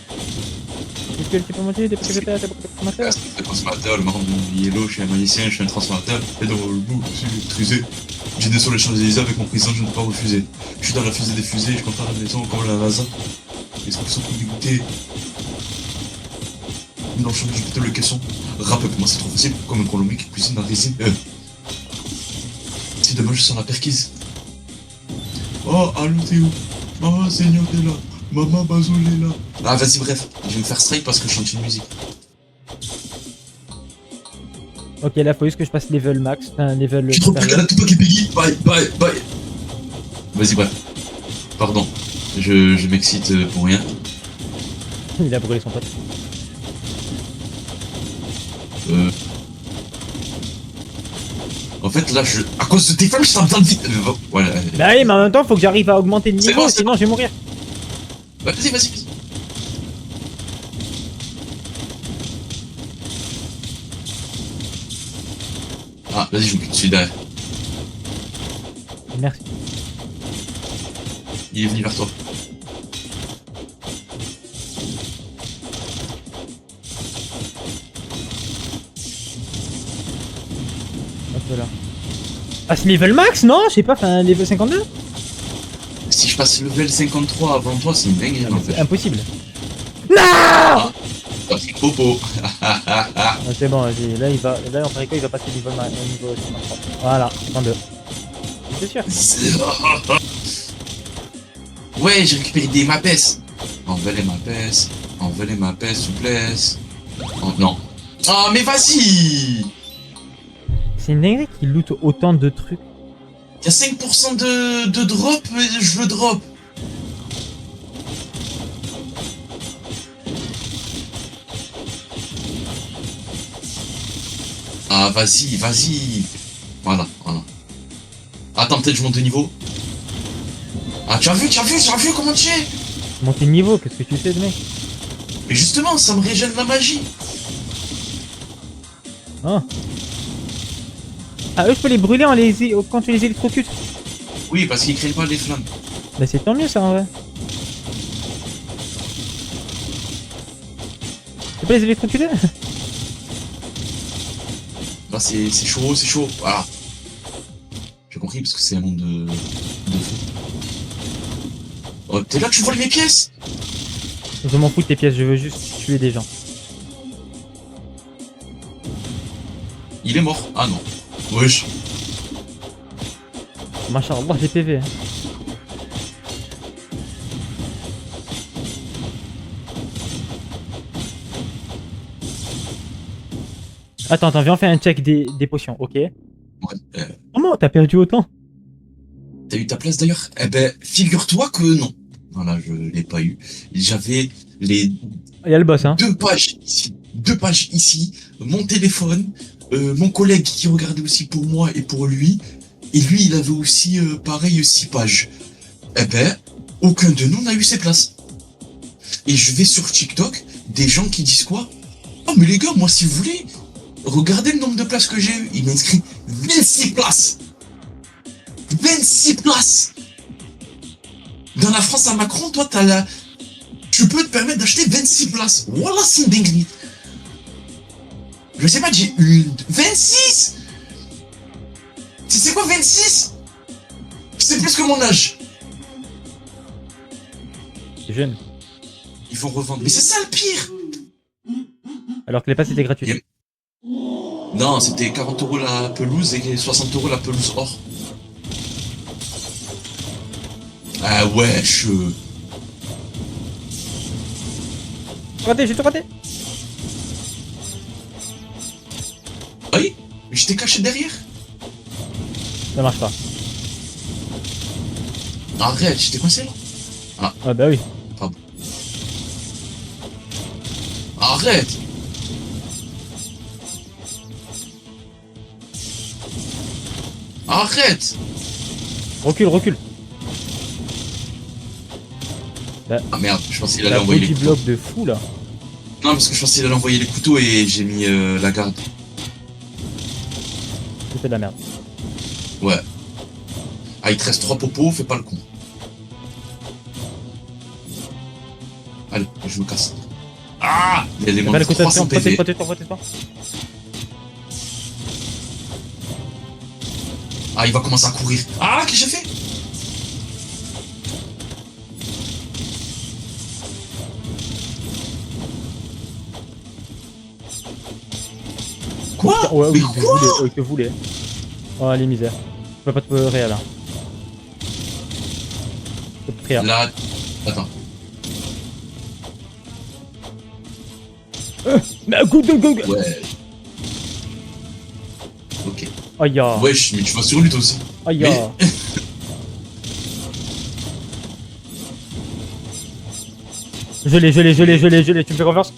Est-ce que tu peux monter des PVP, des consommateurs? Le consommateur, le marron de Yellow, je suis un magicien, je suis un transformateur, et dans le bout, je suis maîtrisé. J'ai des sur les Champs-Élysées avec mon président, je ne peux pas refuser. Je suis dans la fusée des fusées, je compare la maison comme la NASA. Est-ce qu'ils sont plus dégoûtés? Non, je suis plutôt le caisson. Rap pour moi c'est trop facile, comme un Colombien qui cuisine dans la résine. Si demain je sens la perquise. Oh, allô Théo. Oh, Seigneur t'es là. Maman Bazoul est là. Ah, vas-y, bref. Je vais me faire strike parce que je chante une musique. Ok, là, faut juste que je passe level max. Enfin, level. Je suis trop près à Tupac et Biggie. Bye, bye, bye. Vas-y, bref. Pardon. Je m'excite pour rien. Il a brûlé son pote. En fait, là, à cause de tes femmes, je tape dans le vide. Voilà. Bah oui, mais en même temps, faut que j'arrive à augmenter le C'est niveau, bon, c'est sinon je vais mourir. Vas-y, vas-y, vas-y. Ah, vas-y, je suis derrière. Merci. Il est venu vers toi. Hop là. Ah, c'est level max, non? Je sais pas, enfin, level 52? Si je passe level 53 avant toi, c'est une dinguerie en C'est fait. impossible. Non! T'as pris popo. Ah, c'est bon, vas-y. Là, en parico, il va passer niveau 53. Voilà, 52. C'est sûr. Ouais, j'ai récupéré des mapes. Envelez ma peste. Envelez ma peste, s'il vous plaît. Oh, non. Ah, mais vas-y! C'est une dinguerie qui loot autant de trucs. Y'a 5% de drop, je le drop. Ah, vas-y, vas-y. Voilà, voilà. Attends, peut-être je monte de niveau. Ah, tu as vu comment tu es? Monter de niveau, qu'est-ce que tu fais de mec? Mais justement, ça me régène la magie. Ah. Ah, eux, je peux les brûler quand tu les électrocutes. Oui, parce qu'ils craignent pas les flammes. Bah, c'est tant mieux ça en vrai. Tu peux pas les électrocuter? Là, c'est chaud, c'est chaud. Voilà. J'ai compris, parce que c'est un monde de fou. Oh, t'es là, tu voles mes pièces? Je m'en fous de tes pièces, je veux juste tuer des gens. Il est mort. Ah non. Wesh. Machallah, j'ai PV. Hein. Attends, viens, on fait un check des potions, ok? Ouais. Comment t'as perdu autant? T'as eu ta place d'ailleurs? Eh ben, figure-toi que non. Voilà, je l'ai pas eu. J'avais les Il y a le boss, hein? 2 pages ici, mon téléphone, mon collègue qui regardait aussi pour moi et pour lui, et lui il avait aussi pareil 6 pages. Eh ben, aucun de nous n'a eu ses places. Et je vais sur TikTok, des gens qui disent quoi? Oh mais les gars, moi si vous voulez, regardez le nombre de places que j'ai eu. Il m'a inscrit 26 places. 26 places. Dans la France à Macron, toi tu peux te permettre d'acheter 26 places. Voilà, c'est une dinguerie. Je sais pas, j'ai une... 26. C'est quoi 26? C'est plus que mon âge. C'est jeune. Il faut revendre. Mais c'est ça le pire. Alors que les passes étaient gratuites. Yep. Non, c'était 40 € la pelouse et 60 € la pelouse or. Ah ouais, J'ai tout raté. Ah oui, mais j'étais caché derrière. Ça marche pas. Arrête, j'étais coincé là. Ah bah oui. Pardon. Arrête. Arrête. Recule. Ah merde, je pensais qu'il allait La envoyer les body couteaux. block de fou là. Non, parce que je pensais qu'il allait envoyer les couteaux et j'ai mis la garde. C'était de la merde. Ouais. Ah, il te reste 3 popos, fais pas le con. Allez, je me casse. Ah, il y a des T'as pas moins le de coup de 300 PV. protège-toi. Ah, il va commencer à courir. Ah, qu'est-ce que j'ai fait? Quoi? Ouais, Mais oui, quoi? que vous voulez. Oh, les misères. Je peux pas te réa là. Je peux te réa. Là, attends. Mais go. Ouais. Ok. Aïe ya. Wesh, mais tu vas sur lui toi aussi. Aïe Mais ya. Je l'ai. Tu me fais confiance?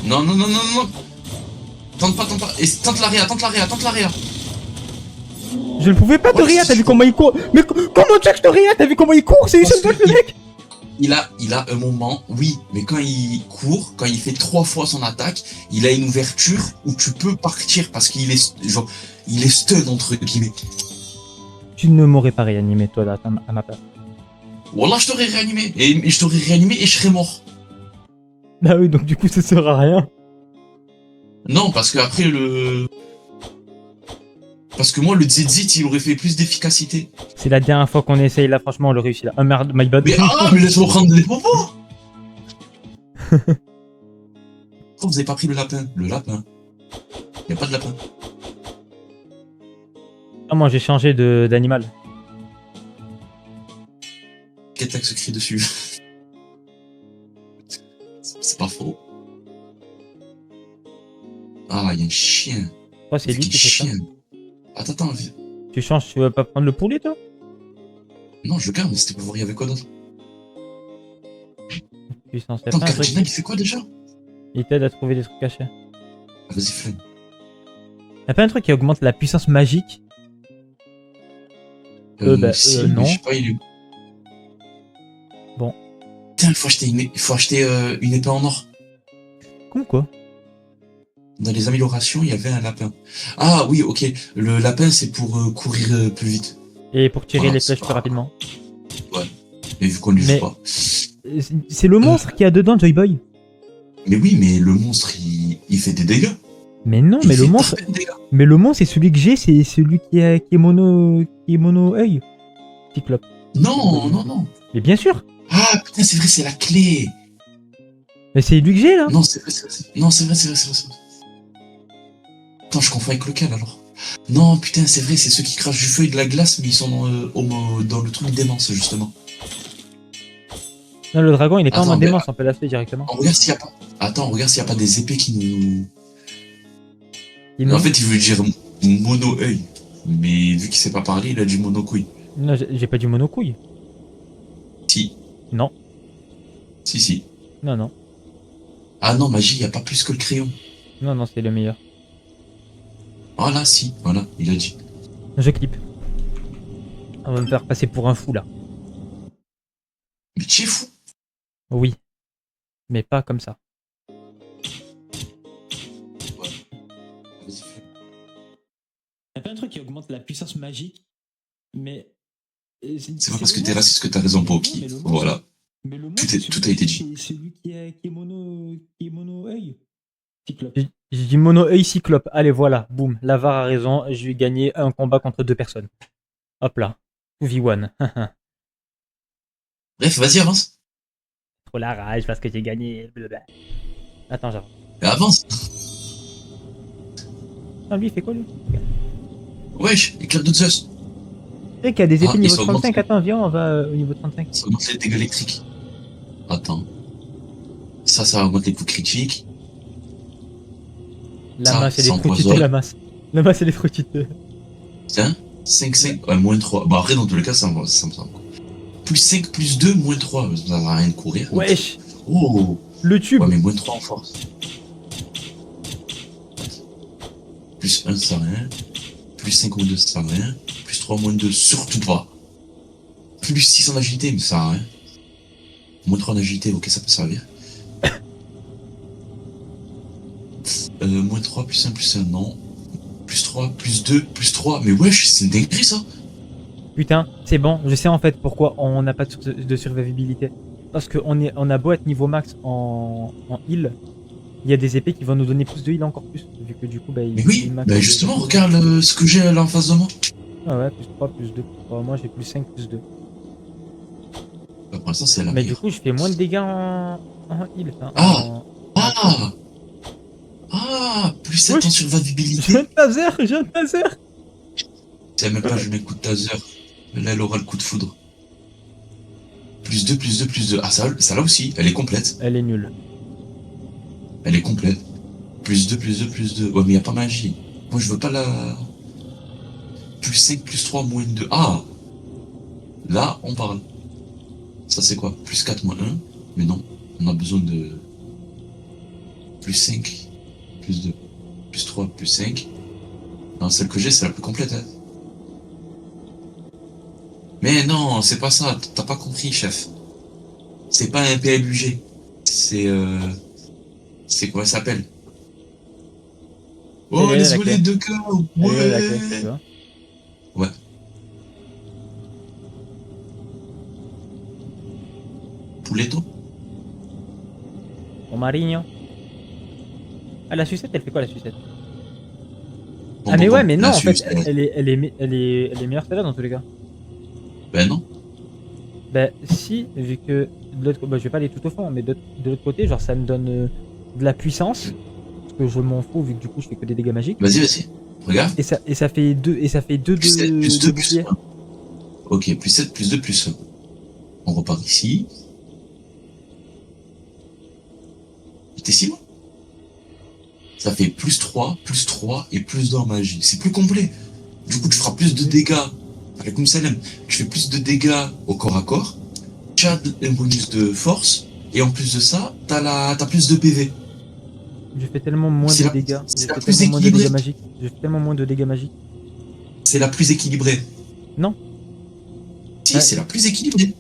non. Tente pas. Et tente l'arrière. Je ne pouvais pas te Ouais, réa, c'est t'as vu chaud. comment il court? Mais comment tu veux que je te réa? T'as vu comment il court? C'est une Parce seule que le mec. il a un moment, oui, mais quand il court, quand il fait 3 fois son attaque, il a une ouverture où tu peux partir parce qu'il est genre, il est stun entre guillemets. Tu ne m'aurais pas réanimé toi là, à ma place. Wallah, je t'aurais réanimé et je t'aurais réanimé et je serais mort. Bah oui, donc du coup ça sert à rien. Non, parce que après parce que moi le Zizit il aurait fait plus d'efficacité. C'est la dernière fois qu'on essaye là, franchement on le réussit là. Ah merde, my bad. Mais laisse-moi prendre des popos. Pourquoi vous avez pas pris le lapin? Le lapin. Y a pas de lapin. Ah, moi j'ai changé d'animal. Qu'est-ce que se crie dessus? C'est pas faux. Ah, il y a un chien. Oh, c'est lui Avec un qui fait ça. chien. Attends. Tu changes, tu veux pas prendre le poulet toi? Non, je le garde, mais c'était pour voir il y avait quoi d'autre. Puissance, y'a Attends, pas un truc. Cardinal, il fait quoi déjà? Il t'aide à trouver des trucs cachés. Ah, vas-y, flingue. Y'a pas un truc qui augmente la puissance magique? Non. Non. Je sais pas, il est où. Bon. Putain, il faut acheter une épée en or. Comme quoi? Dans les améliorations, il y avait un lapin. Ah oui, ok. Le lapin, c'est pour courir plus vite. Et pour tirer Voilà, les c'est flèches pas- plus rapidement. Ouais. Mais vu qu'on ne lui Mais- joue pas. C'est le monstre qui a dedans, Joy Boy. Mais oui, mais le monstre, il fait des dégâts. Mais non, Il mais le fait monstre. très peu de dégâts. Mais le monstre, c'est celui que j'ai, c'est celui qui est mono. Qui est mono œil. Cyclope. Non. Mais bien sûr! Ah, putain, c'est vrai, c'est la clé. Mais c'est lui que j'ai là! Non, c'est vrai. Non, c'est vrai. Attends, je confonds avec lequel alors? Non, putain, c'est vrai, c'est ceux qui crachent du feu et de la glace, mais ils sont dans le truc démence, justement. Non, le dragon, il est pas en Attends, mode mais- démence, on peut l'acheter directement. Regarde s'il y a pas. Attends, regarde s'il y a pas des épées qui nous. Sinon- En fait, il veut dire mono œil. Mais vu qu'il sait pas parler, il a dit mono couille. Non, j'ai pas du mono couille. Si. Non. Si. Non. Ah non, magie, y a pas plus que le crayon. Non, c'est le meilleur. Voilà, si. Voilà, il a dit. Je clip. On va me faire passer pour un fou là. Mais tu es fou. Oui. Mais pas comme ça. Vas-y, fais. Y'a pas un truc qui augmente la puissance magique, mais. C'est pas parce que t'es raciste que t'as raison, Poki. Voilà. Mais le Tout a été dit. C'est celui qui est mono œil. Cyclope. J'ai dit mono œil cyclope. Allez, voilà, boum. L'avare a raison. Je vais gagner un combat contre 2 personnes. Hop là. 2v1. Bref, vas-y, avance. Trop la rage parce que j'ai gagné. Blablabla. Attends, j'arrive. Avance. Ah, lui, il fait quoi lui? Wesh, éclair de Zeus. Tu sais qu'il y a des épées Ah, niveau ils sont 35. Attends, viens, on va au niveau 35. Ça augmente les dégâts électriques. Attends. Ça augmente les coups critiques. La Ça, masse et les ça fruitités, empoisonne. la masse. La masse et les fruitités. Tiens, 5, ouais, moins 3. Bah après, dans tous les cas, ça me semble. Plus 5, plus 2, moins 3. Ça va rien de courir. Wesh, Oh. le tube. Ouais, mais moins 3 en force. Plus 1, ça rien. Plus 5 ou 2, ça rien. Plus 3, moins 2, surtout pas. Plus 6 en agilité, mais ça rien. Moins 3 en agilité, ok, ça peut servir. Moins 3, plus 1, plus 1, non. Plus 3, plus 2, plus 3. Mais wesh, c'est une dinguerie ça. Putain, c'est bon, je sais en fait pourquoi on n'a pas de survivabilité. Parce qu'on a beau être niveau max en heal, il y a des épées qui vont nous donner plus de heal encore plus. Vu que du coup, bah, Mais oui, bah justement, regarde ce que j'ai là en face de moi. Ah ouais, plus 3, plus 2, plus 3. Moi j'ai plus 5, plus 2. Bah, pour l'instant, c'est la Mais du meilleure. coup, je fais moins de dégâts en heal. Enfin, Ah. Ah, Plus 7 Wesh. en survivabilité. J'ai un taser, j'ai un taser. C'est même pas, je mets coup de taser. Là, elle aura le coup de foudre. Plus 2, plus 2, plus 2. Ah, ça là aussi, elle est complète. Elle est nulle. Elle est complète. Plus 2, plus 2, plus 2. Ouais, mais y a pas magie. Moi, je veux pas la... Plus 5, plus 3, moins 2. Ah! Là, on parle. Ça, c'est quoi? Plus 4, moins 1. Mais non, on a besoin de... Plus 5, plus 2, plus 3, plus 5. Non, celle que j'ai, c'est la plus complète, hein. Mais non, c'est pas ça. T'as pas compris, chef. C'est pas un PLUG. C'est C'est comment ça s'appelle? Oh, Elle est les la volets clé. de cœur. Elle est la clé, Ouais. tu vois. Ouais. Pouletto? Pour Marigno. Ah, la sucette, elle fait quoi la sucette? Bon, Ah, mais bon, ouais, bon, mais non, la en fait, sucette. elle est meilleure celle-là dans tous les cas. Ben non. Bah, si, vu que de l'autre côté, bah, je vais pas aller tout au fond, mais de l'autre côté, genre, ça me donne de la puissance. Parce que je m'en fous, vu que du coup, je fais que des dégâts magiques. Vas-y, vas-y. Regarde. Et ça fait deux, Plus 7, plus 2, de plus boucliers. 1. Ok, plus 7, plus 2, plus 1. On repart ici. T'es si loin. Ça fait plus 3 et plus 2 en magie. C'est plus complet. Du coup, tu feras plus de dégâts. Avec Salem, tu fais plus de dégâts au corps à corps. Tu as un bonus de force. Et en plus de ça, t'as plus de PV. Je fais tellement moins C'est de la- dégâts. c'est Je la fais plus tellement moins de équilibrée. dégâts magiques. Je fais tellement moins de dégâts magiques. C'est la plus équilibrée. Non. Si, Ouais. c'est la plus équilibrée.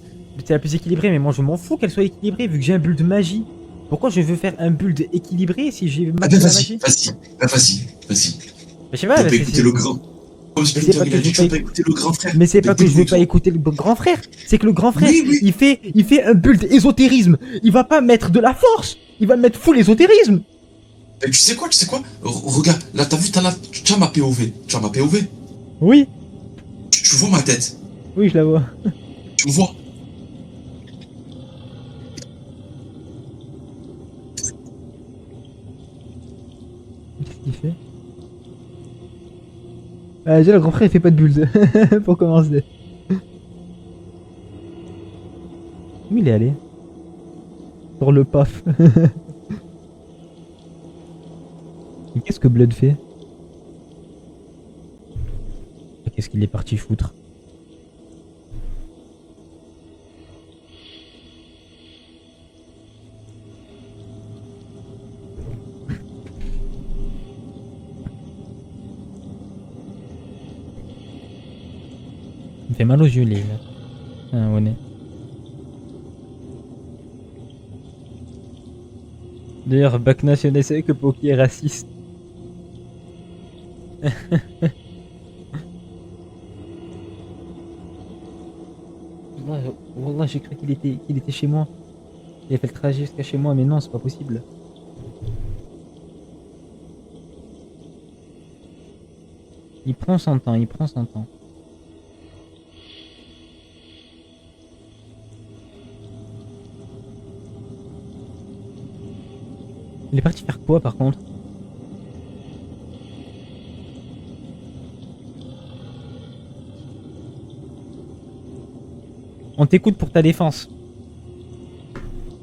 C'est la plus équilibrée, mais moi, je m'en fous qu'elle soit équilibrée, vu que j'ai un build magie. Pourquoi je veux faire un build équilibré si j'ai Ah max ben de la vas-y, magie? vas-y, ah, vas-y, vas-y. Mais je sais T'as pas, pas c'est- écouté le grand. Comme c'est Splinter, pas il que a je dit, vais tu vas pas pas écouter le grand frère. Mais c'est T'as pas que je veux pas le écouter le grand frère, c'est que le grand frère, Oui, oui. il fait un build ésotérisme. Il va pas mettre de la force, il va mettre full ésotérisme. Mais tu sais quoi? Regarde, là t'as vu, tu as ma POV. Tu as ma POV. Oui, Tu vois ma tête. oui, je la vois. Tu me vois. Qu'est-ce qu'il fait? Déjà, le grand frère, il fait pas de build. Pour commencer. Où il est allé? Sur le paf. Et qu'est-ce que Blood fait? Qu'est-ce qu'il est parti foutre? Il me fait mal aux yeux, les là. Ah, ouais. D'ailleurs, Bac National, c'est que Poki est raciste. Wallah, j'ai cru qu'il était chez moi. Il a fait le trajet jusqu'à chez moi, mais non, c'est pas possible. Il prend son temps, il prend son temps. Il est parti faire quoi par contre? On t'écoute pour ta défense.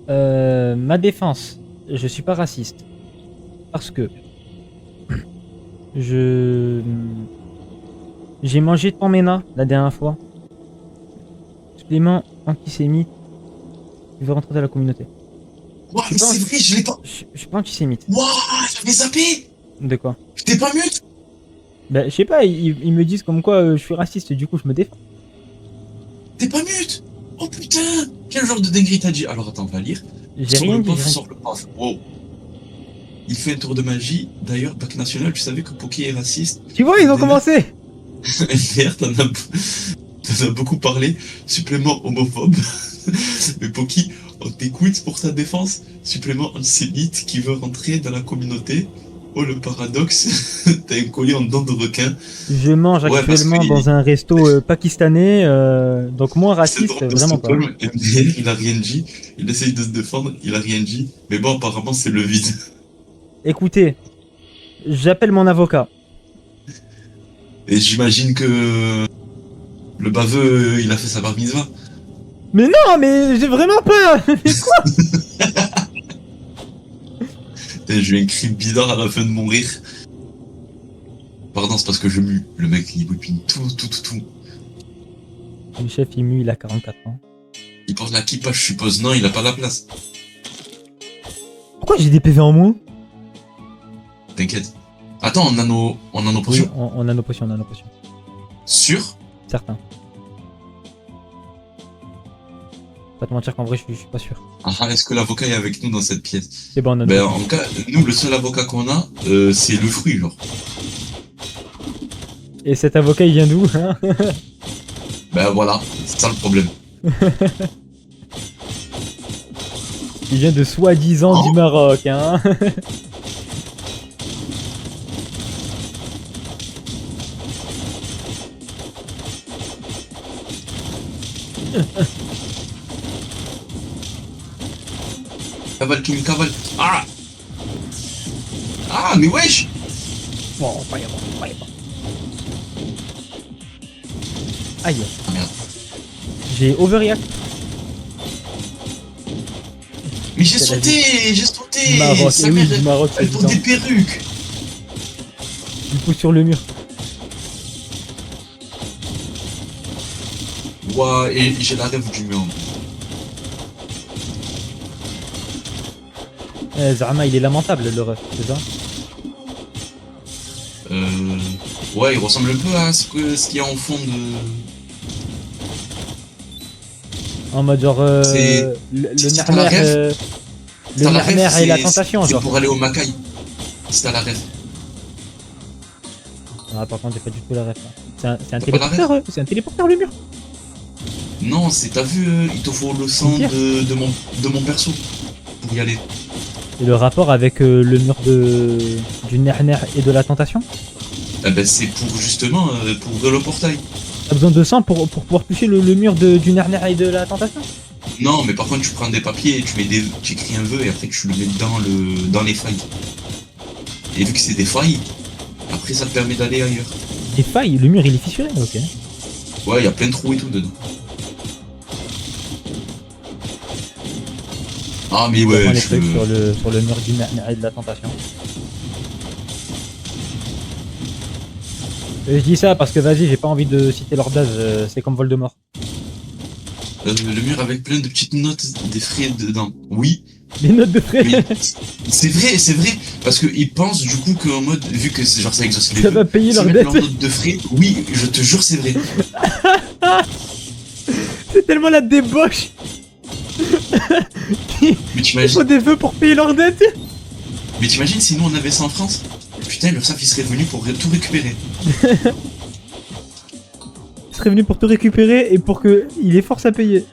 Ma défense, je suis pas raciste. Parce que j'ai mangé ton ména la dernière fois. Supplément antisémite. Tu veux rentrer dans la communauté. Ouah, mais c'est vrai, je l'ai pas. Je suis pas antisémite. Ouah, j'avais zappé. De quoi? T'es pas mute? Bah, je sais pas, ils me disent comme quoi je suis raciste, du coup je me défends. T'es pas mute? Oh putain! Quel genre de dinguerie t'as dit? Alors attends, on va lire. J'ai Sur rien le dit. paf, j'ai rien sur le paf. Wow. Il fait un tour de magie. D'ailleurs, Bac National, tu savais que Poki est raciste? dit. Tu vois, ils ont commencé! MDR, t'en as beaucoup parlé. Supplément homophobe. Mais Poki, on t'écoute pour ta défense. Supplément antisémite qui veut rentrer dans la communauté. Oh le paradoxe, t'as un collier en dents de requin. Je mange Ouais, parce actuellement que dans un resto pakistanais, donc moins raciste, drôle de vraiment pas. Stockholm, MDR, il a rien dit. Il essaye de se défendre, il a rien dit. Mais bon, apparemment, c'est le vide. Écoutez, J'appelle mon avocat. Et j'imagine que le baveux, il a fait sa bar mitzvah. Mais non, mais j'ai vraiment pas. Mais quoi? J'ai eu un cri bizarre à la fin de mon rire. Pardon, c'est parce que je mue. Le mec, il bouille tout. Le chef, il mue, il a 44 ans. Il porte la kippa, je suppose. Non, il a pas la place. Pourquoi j'ai des PV en moins? T'inquiète. Attends, on a nos Oui, potions. on a nos potions, on a nos potions. Sûr? Certains. Pas te mentir qu'en vrai, je suis pas sûr. Ah, est-ce que l'avocat est avec nous dans cette pièce? C'est bon, on a nos Ben, potions. en cas, nous, le seul avocat qu'on a, c'est le fruit, genre. Et cet avocat, il vient d'où, hein? Ben voilà, c'est ça le problème. Il vient de soi-disant Oh. du Maroc, hein? Cavale, Kim, cavale. Ah! Ah, mais wesh! Bon, pas y avoir. Aïe, Ah merde. j'ai overreact. Mais j'ai C'est la sauté! Maroc, Sa et oui, mère, du Maroc, c'est elle porte évident. des perruques! Il pousse sur le mur. Ouah, et j'ai la rêve du mur. Zama, il est lamentable, le ref, c'est ça? Ouais, il ressemble un peu à ce qu'il y a en fond de... En mode genre C'est- le si t'as la Narmer, ref, le t'as la ref, Narmer et la c'est- tentation, c'est genre. pour aller au Macaï. Si t'as la rêve. Ah, par contre, j'ai pas du tout la ref. Là. C'est un T'as pas la téléporteur, c'est un téléporteur le mur. Non, t'as vu, il te faut le sang Une pierre. de mon perso pour y aller. Et le rapport avec le mur du Narmer et de la tentation? Eh ben, c'est pour justement, pour ouvrir le portail. T'as besoin de sang pour pouvoir toucher le mur du Narmer et de la tentation? Non, mais par contre, tu prends des papiers et tu écris un vœu et après tu le mets dans les failles. Et vu que c'est des failles, après ça te permet d'aller ailleurs. Des failles, le mur il est fissuré, ok. Ouais, il y a plein de trous et tout dedans. Ah, mais Je ouais, prends les trucs sur le mur du Narmer et de la tentation. Je dis ça parce que vas-y, j'ai pas envie de citer leur base, c'est comme Voldemort. le mur avec plein de petites notes, des frais dedans. Oui, Les notes de frais, mais c'est vrai, parce qu'ils pensent du coup qu'en mode, vu que c'est genre ça exauce les ça vœux, va payer s'ils leur mettent dette. leur note de frais, oui, je te jure, c'est vrai. C'est tellement la débauche. Mais Il t'imagines, faut des vœux pour payer leur dette. mais t'imagines si nous on avait ça en France? Putain, l'URSSAF il serait venu pour tout récupérer. Il serait venu pour te récupérer et pour que il ait force à payer.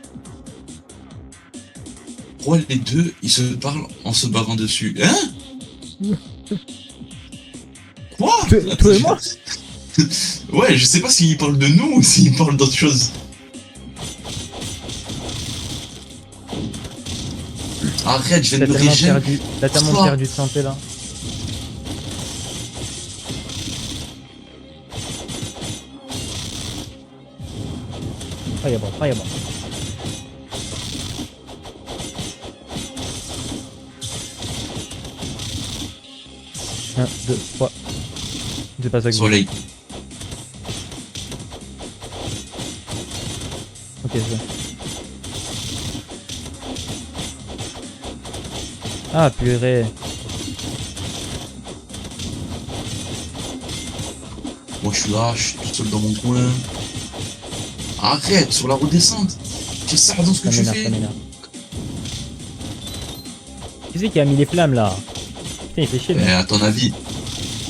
Pourquoi les deux, ils se parlent en se barrant dessus? Hein? Quoi? Toi et moi? Ouais, je sais pas s'ils parlent de nous ou s'ils parlent d'autre chose. Arrête, je viens de me régénérer. T'as tellement Quoi perdu de santé là. Fireball, fireball. Un, deux, trois. C'est pas ça que je veux. Soleil. Ok, je veux. Ah purée. Moi je suis là, je suis tout seul dans mon coin. Arrête, sur la redescente. Tu sais dans ce que Ça tu m'énerve, fais. ça m'énerve. Qui c'est qui a mis les flammes là? Putain, il fait chier. le mec. À ton avis.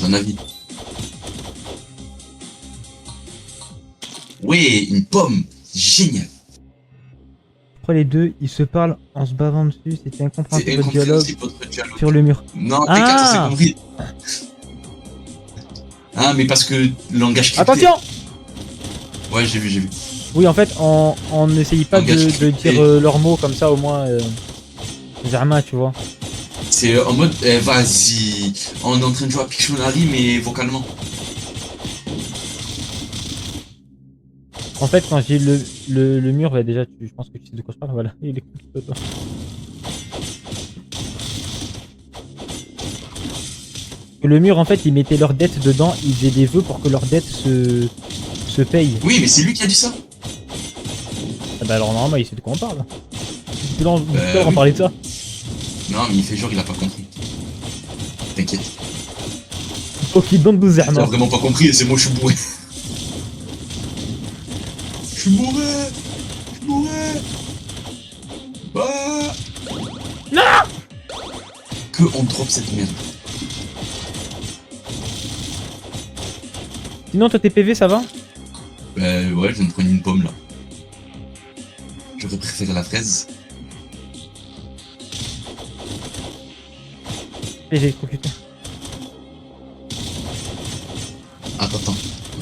Ton avis. Ouais, une pomme. Génial. Pourquoi les deux ils se parlent en se bavant dessus? C'était C'est incompréhensible votre dialogue incompréhensible votre dialogue. sur le mur. Non, t'inquiète, Ah on s'est compris. Ah, mais parce que le langage crypté. Attention! Ouais, j'ai vu. Oui, en fait, on n'essaye pas Langage de crypté. dire leurs mots comme ça, au moins. Zama, tu vois. C'est en mode, eh, vas-y, on est en train de jouer à Pictionary, mais vocalement. En fait, quand j'ai le mur, bah, déjà, je pense que tu sais de quoi je parle. Voilà, il est cool, toi. Le mur, en fait, ils mettaient leurs dettes dedans, ils faisaient des vœux pour que leurs dettes se payent. Oui, mais c'est lui qui a dit ça. Ah bah alors, normalement, il sait de quoi on parle. Depuis lors, on Oui. parlait de ça. Non, mais il fait genre, il a pas compris. T'inquiète. Ok, don't do Il a zahma. vraiment pas compris et c'est moi, je suis bourré. Je suis bourré. Je suis bourré. Ah. Non! Que on drop cette merde. Sinon, toi, tes PV, ça va? Bah ouais, je viens de prendre une pomme là. J'aurais préféré la fraise. Et j'ai électrocuté. Attends.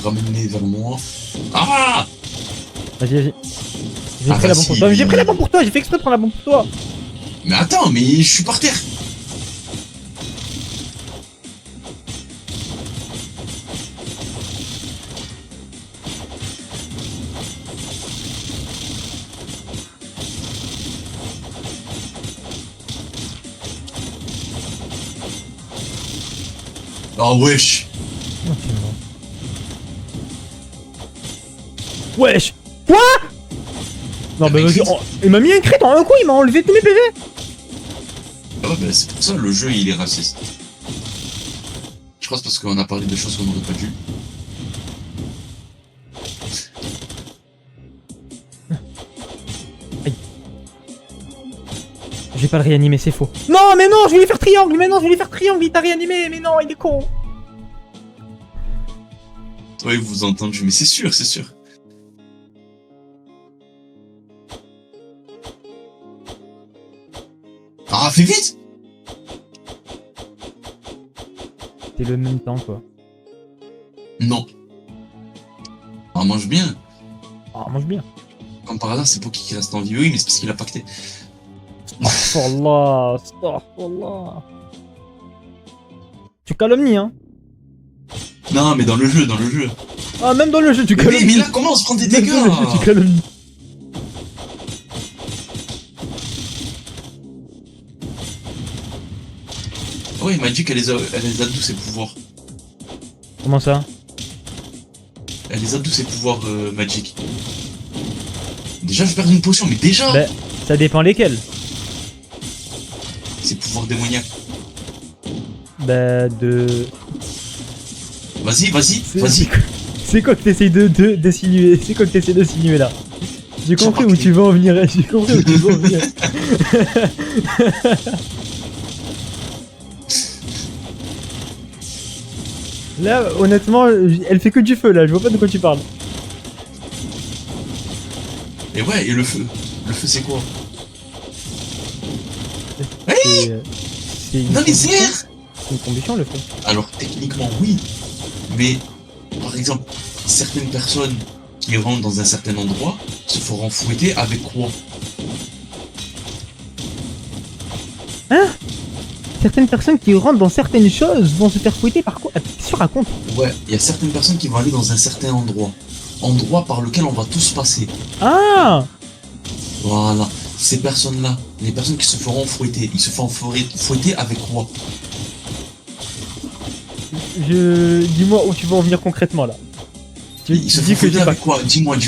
Ramène-les vers moi. Ah! Vas-y, vas-y. J'ai Ah, pris la bombe pour vas-y. toi. J'ai pris la bombe pour toi, j'ai fait exprès de prendre la bombe pour toi. Mais attends, mais je suis par terre. Ah wesh. Wesh! Quoi? Non, bah mais vas-y, crit. il m'a mis un crit en un coup, il m'a enlevé tous mes PV. Ah ouais, bah c'est pour ça le jeu il est raciste. Je pense parce qu'on a parlé de choses qu'on n'aurait pas dû. Je vais pas le réanimer, c'est faux. Non, mais non, je vais lui faire triangle, mais non, je vais lui faire triangle, il t'a réanimé, mais non, il est con. Oui, vous entendez, mais c'est sûr, c'est sûr. Ah, fais vite! C'est le même temps, quoi. Non. On mange bien. Ah, mange bien. Comme par hasard, c'est Poki qui reste en vie. Oui, mais c'est parce qu'il a pacté. Astaghfirullah, astaghfirullah. Tu calomnies, hein. Non, mais dans le jeu, dans le jeu. Ah, même dans le jeu, tu Mais, calomnies. mais là, comment on se prend des Même dégâts? dans le jeu, tu calomnies. Ouais, il m'a dit qu'elle les a d'où ses pouvoirs. Comment ça? Elle les a d'où ses pouvoirs Magic. Déjà, je perds une potion, mais déjà Bah, ça dépend lesquels. Ses pouvoirs démoniaques. Bah, de... Vas-y, vas-y, C'est- vas-y. C'est quoi que t'essayes d'insinuer? C'est quoi que t'essayes d'insinuer là? J'ai compris où tu veux en venir, j'ai compris où tu veux en venir. Là, honnêtement, elle fait que du feu là, je vois pas de quoi tu parles. Et ouais, et le feu. Le feu, c'est quoi? C'est c'est une Dans les combustion. airs! C'est une combustion le feu. Alors, techniquement, oui. Mais, par exemple, certaines personnes qui rentrent dans un certain endroit se feront fouetter avec quoi? Hein? Certaines personnes qui rentrent dans certaines choses vont se faire fouetter par quoi? Qu'est-ce que tu racontes? Ouais, il y a certaines personnes qui vont aller dans un certain endroit. Endroit par lequel on va tous passer. Ah! Voilà. Ces personnes-là, les personnes qui se feront fouetter, ils se feront fouetter avec quoi? Dis-moi où tu veux en venir concrètement là. Ils se dis feront que j'ai fouetter pas. avec quoi? Dis-moi.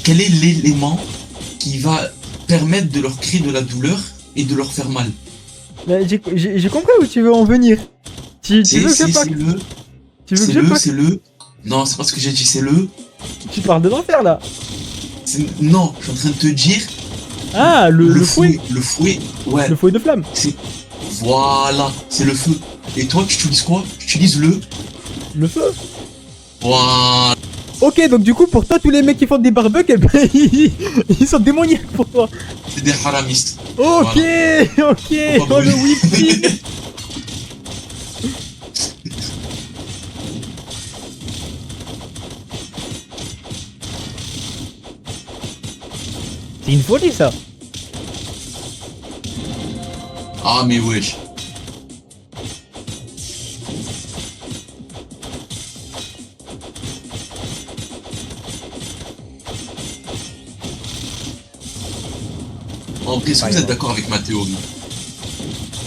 Quel est l'élément qui va permettre de leur créer de la douleur et de leur faire mal? Mais j'ai compris où tu veux en venir. Tu veux que je pacte? Tu veux que je pacte? C'est le. Non, c'est pas ce que j'ai dit, c'est le. Tu parles de l'enfer là. Non, je suis en train de te dire. Ah, le fouet. Le fouet, ouais. Le fouet de flamme. C'est. Voilà, c'est le feu. Et toi, tu utilises quoi? Tu utilises le. Le feu. Voilà. Ok, donc du coup, pour toi, tous les mecs qui font des barbecues, eh ben, ils sont démoniaques pour toi. C'est des haramistes. Ok, ok. Faut pas Oh le brûler. whipping. C'est une folie ça. Ah, mais wesh. En vrai, est-ce que vous êtes d'accord avec ma théorie?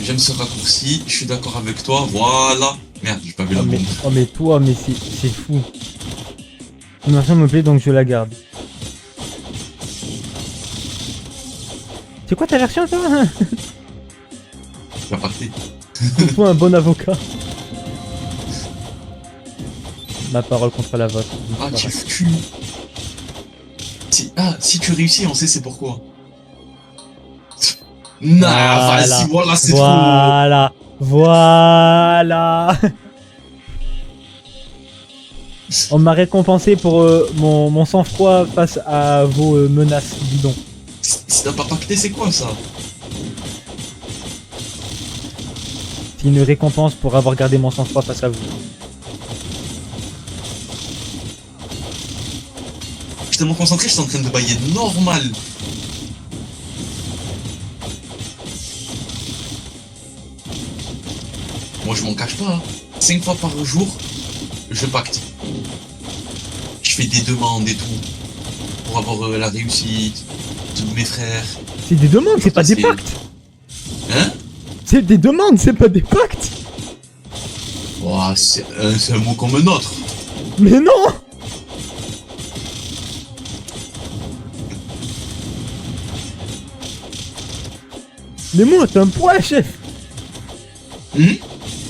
J'aime ce raccourci, je suis d'accord avec toi, voilà. Merde, j'ai pas vu la bombe. Oh mais toi, mais c'est fou. Une version me plaît donc je la garde. C'est quoi ta version toi? La partie. Faut un bon avocat. Ma parole contre la vôtre. Ah, tu foutu. Si tu réussis, on sait c'est pourquoi. Nah, vas-y, voilà, c'est trop. Voilà. Voilà. On m'a récompensé pour mon sang-froid face à vos menaces bidons. Si t'as pas pacté, c'est quoi ça? C'est une récompense pour avoir gardé mon sang-froid face à vous. Je suis tellement concentré, je suis en train de bailler normal. Moi, je m'en cache pas. 5 fois par jour, je pacte. Je fais des demandes et tout. Pour avoir la réussite de mes frères. C'est des demandes, c'est pas des pactes. Hein? C'est des demandes, c'est pas des pactes. Ouah, c'est un mot comme un autre. Mais non. Les mots ont un poids, chef.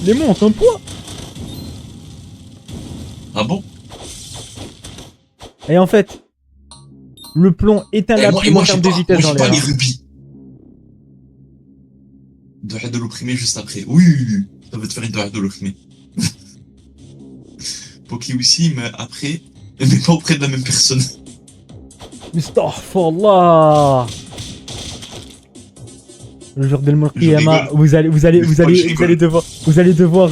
Les mots ont un poids. Ah bon? Et en fait, le plomb éteint la prime en termes de vitesse dans l'air. Moi, j'ai pas les rubis. Doha de l'opprimé juste après. Oui, ça veut te faire une doha de l'opprimé. Poki aussi, mais après, mais pas auprès de la même personne. Astaghfirullah. Le jour de Qiyamah, vous allez devoir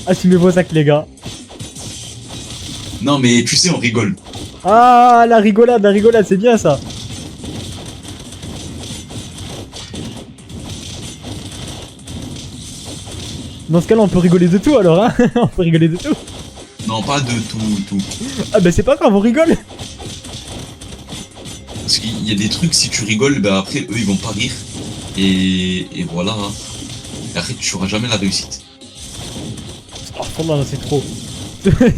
assumer vos actes, les gars. Non, mais tu sais, on rigole. Ah, la rigolade, c'est bien ça. Dans ce cas-là, on peut rigoler de tout alors, hein. On peut rigoler de tout. Non, pas de tout. Ah bah c'est pas grave, on rigole. Parce qu'il y a des trucs, si tu rigoles, bah après, eux, ils vont pas rire. Et voilà. Hein. Et après, tu n'auras jamais la réussite. Oh là, c'est trop.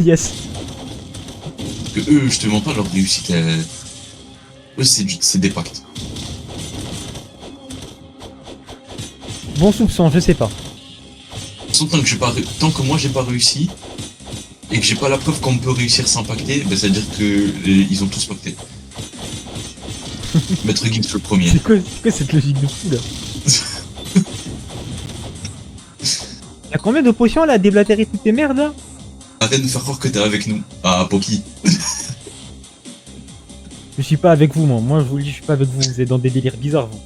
Yes. Parce que eux, je te mens pas, leur réussite, eux, c'est des pactes. Bon soupçon, je sais pas. Tant que moi, j'ai pas réussi, et que j'ai pas la preuve qu'on peut réussir sans pacter, bah, ça veut dire que ils ont tous pacté. Maître Gibbs le premier. C'est quoi cette logique de fou là? Y'a combien de potions là à déblatérer toutes tes merdes là? Arrête de faire croire que t'es avec nous. Ah, Poki. Je suis pas avec vous, moi je vous le dis, je suis pas avec vous, vous êtes dans des délires bizarres vous.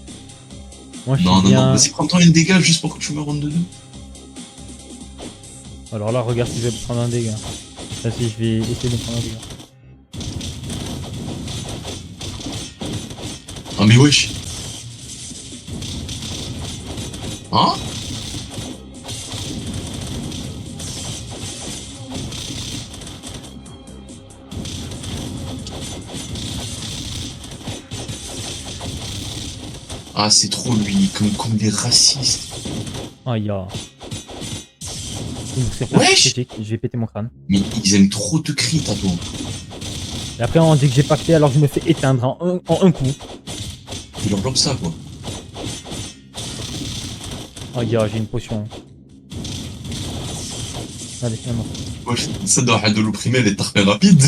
Moi je suis bien... Non, vas-y, prends-toi une dégâts juste pour que tu me rendes dedans. Alors là, regarde si je vais prendre un dégât. Ça si je vais essayer de prendre un dégât. Ah mais wesh. Hein? Ah c'est trop lui, comme des racistes. Ah ya. Wesh. Je vais péter mon crâne. Mais ils aiment trop te crit à toi. Et après on dit que j'ai pacté alors je me fais éteindre en un coup. Tu leur bloques ça quoi. Oh ya, j'ai une potion. Allez, finalement. Wesh, ça doit être de l'opprimer les tarpés rapides.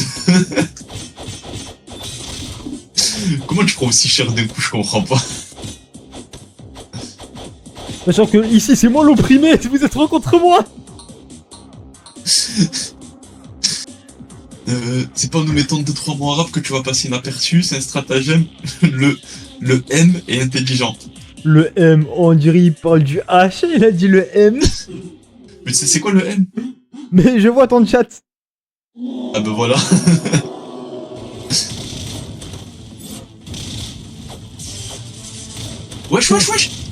Comment tu prends aussi cher d'un coup, je comprends pas. Sachant que ici c'est moi l'opprimé, vous êtes trop contre moi. C'est pas en nous mettant 2-3 mots arabes que tu vas passer inaperçu, c'est un stratagème. Le M est intelligent. Le M, on dirait il parle du H, il a dit le M. Mais c'est quoi le M? Mais je vois ton chat. Ah ben voilà. Wesh.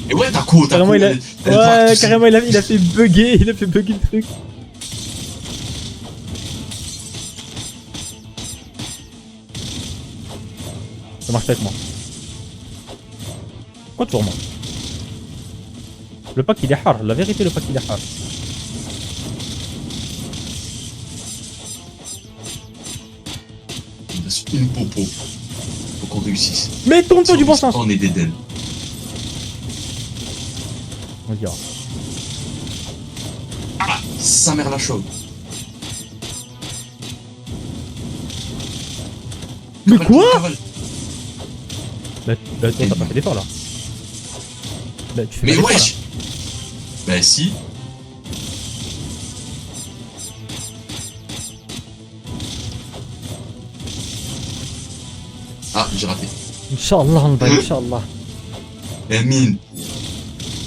Et ouais, t'as quoi? Carrément, il a... elle Ouais, part- carrément, il a fait bugger, il a fait bugger le truc. Ça marche pas avec moi. Pourquoi toujours moi? Le pack il est hard, la vérité le pack il est hard. Il reste une popo. Faut qu'on réussisse. Mais tourne-toi du bon sens. On est des dents. On dira. Ah, sa mère la chauve. Mais Cavale, quoi? cavale. Bah toi t'as pas fait d'effort là. Bah tu fais Mais pas d'effort, wesh. Bah si. Ah, j'ai raté. là. Inch'Allah on va, Inch'Allah. Emine.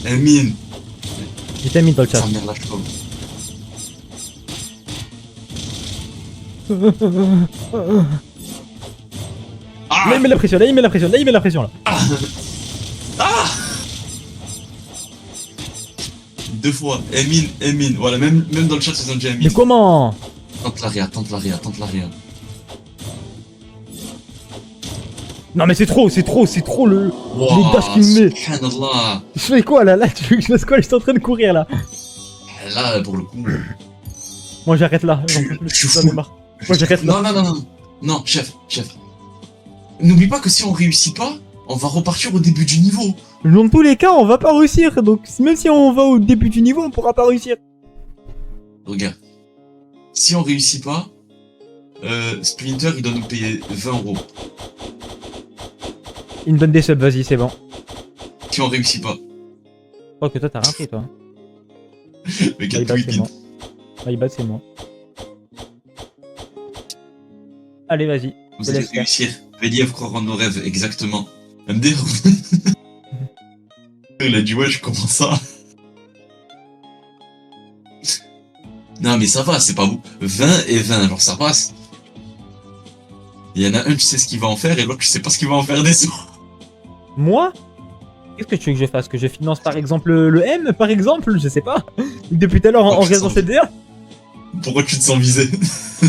Emine. J'ai t'ai mis dans le chat. Sa mère la chauve. Ah, Là il met la pression, là il met la pression, là il met la pression là. ah. Deux fois. Emine, Emine. Voilà, même dans le chat, ils ont déjà Emine. Mais comment? Tente l'arrière, tente l'arrière, tente l'arrière. Non mais c'est trop le... Wow, les dashs qu'il me met. Subhanallah. Je fais quoi là? Là tu veux que je fasse quoi? Je suis en train de courir là. Là, pour le coup. Moi j'arrête là, j'en peux plus, Je suis j'en ai fou. marre. Moi j'arrête là. Non, non, non, non. Non, chef, chef. N'oublie pas que si on réussit pas, on va repartir au début du niveau. Dans tous les cas on va pas réussir, donc même si on va au début du niveau on pourra pas réussir. Regarde. Si on réussit pas, Splinter, il doit nous payer 20 €. Il me donne des subs, vas-y c'est bon. Si on réussit pas. Je crois que toi t'as rien pris toi. Mais My quel bad c'est tweet. moi. My bad c'est moi. Allez vas-y. Vous Je allez laisse faire. réussir. Véliev croire en nos rêves, exactement. MD. Il a dit wesh, comment ça? Non mais ça va, c'est pas vous. 20 et 20, genre ça passe. Il y en a un, tu sais ce qu'il va en faire, et l'autre, tu sais pas ce qu'il va en faire des sous. Moi? Qu'est-ce que tu veux que je fasse? Que je finance par exemple le M par exemple? Je sais pas. Depuis tout à l'heure en restant CDA? Pourquoi tu te sens visé? Oh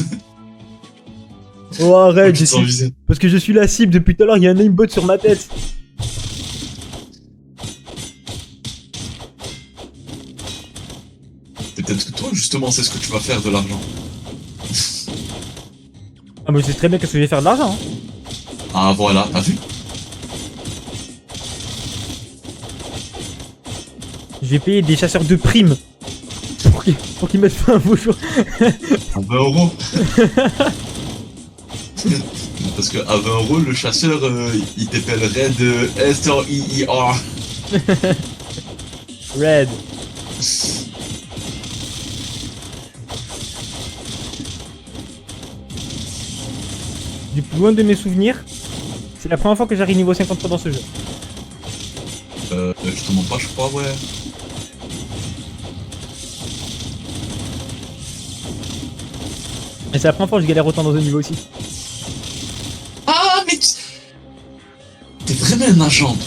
Pourquoi arrête, tu te sens visé? parce que je suis la cible depuis tout à l'heure, il y a un aimbot sur ma tête. Peut-être que toi, justement, c'est ce que tu vas faire de l'argent. Ah mais je sais très bien qu'est-ce que je vais faire de l'argent. Hein. Ah voilà, t'as vu? Je vais payer des chasseurs de primes pour qu'ils mettent fin à vos jours. À 20 €. Parce que à 20 € le chasseur, il t'appellerait de S-R-I-I-R. Red. Du plus loin de mes souvenirs, c'est la première fois que j'arrive niveau 53 dans ce jeu. Je te mens pas, je crois, ouais. Et c'est la première fois que je galère autant dans un niveau aussi. Ah, mais t'es vraiment un agent, toi.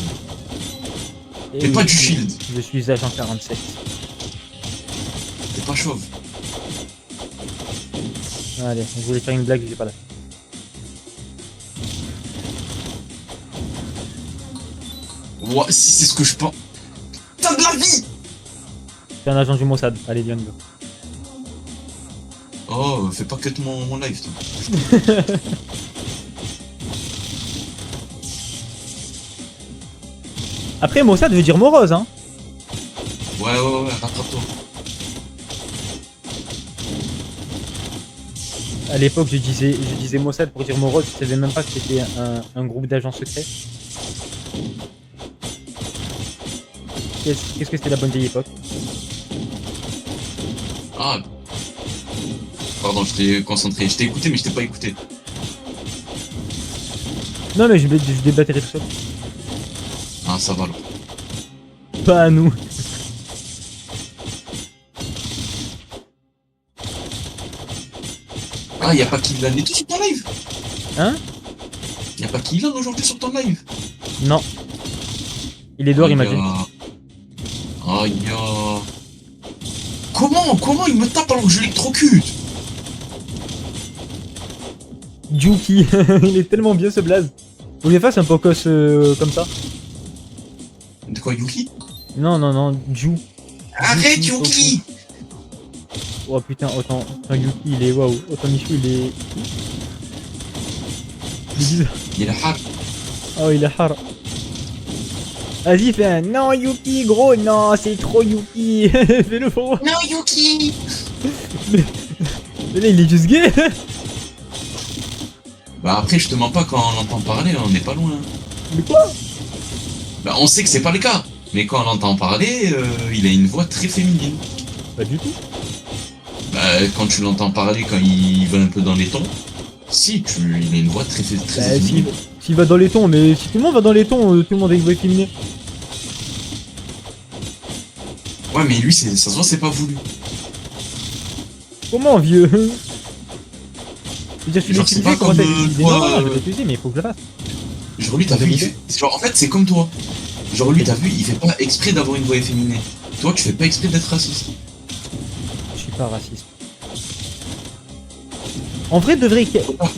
Et Et pas du shield. Je suis agent 47. T'es pas chauve. Allez, je voulais faire une blague, j'ai pas là. Ouais, si c'est ce que je pense. T'as de la vie! Je suis un agent du Mossad. Allez, viens, go. Oh, fais pas cut mon live, toi. Après, Mossad veut dire morose, hein. Ouais, rattrape-toi. À l'époque, je disais Mossad pour dire morose, je savais même pas que c'était un groupe d'agents secrets. Qu'est-ce que c'était la bonne vieille époque? Ah. Pardon, je t'ai concentré. Je t'ai écouté, mais je t'ai pas écouté. Non, mais je débatterai tout seul. Ah, ça va, alors. Pas à nous. Ah, y'a pas Kylian et tout sur ton live? Hein? Y'a pas Kylian aujourd'hui sur ton live? Non. Il est dehors, il m'a dit. Aïe. Comment il me tape alors que je l'électrocute? Juki, il est tellement bien ce blaze. Faut que je fasse un Pocos comme ça. De quoi, Yuki? Non, Ju. Arrête, Yuki! Oh putain, autant Yuki il est waouh, autant Michou il est. Il est bizarre. Il est hard. Oh il est hard. Vas-y fais un non Yuki gros, non c'est trop Yuki. Fais-le pour moi. Non, Yuki! Mais là il est juste gay. Bah après, je te mens pas, quand on l'entend parler, on n'est pas loin. Mais quoi? Bah on sait que c'est pas le cas. Mais quand on l'entend parler, il a une voix très féminine. Pas du tout. Bah quand tu l'entends parler, quand il va un peu dans les tons, il a une voix très Bah, féminine. s'il va dans les tons, mais si tout le monde va dans les tons, tout le monde est voix féminine. Ouais, mais lui, ça se voit, c'est pas voulu. Comment vieux? Je veux dire, je suis Genre, c'est pas comment comme, t'as utilisé? toi, Non, je vais l'utiliser, mais il faut que je le fasse. Genre lui, t'as vu, il fait... Genre en fait, c'est comme toi. Genre lui, t'as vu, il fait pas exprès d'avoir une voix efféminée. Toi, tu fais pas exprès d'être raciste. Je suis pas raciste. En vrai, de vrai,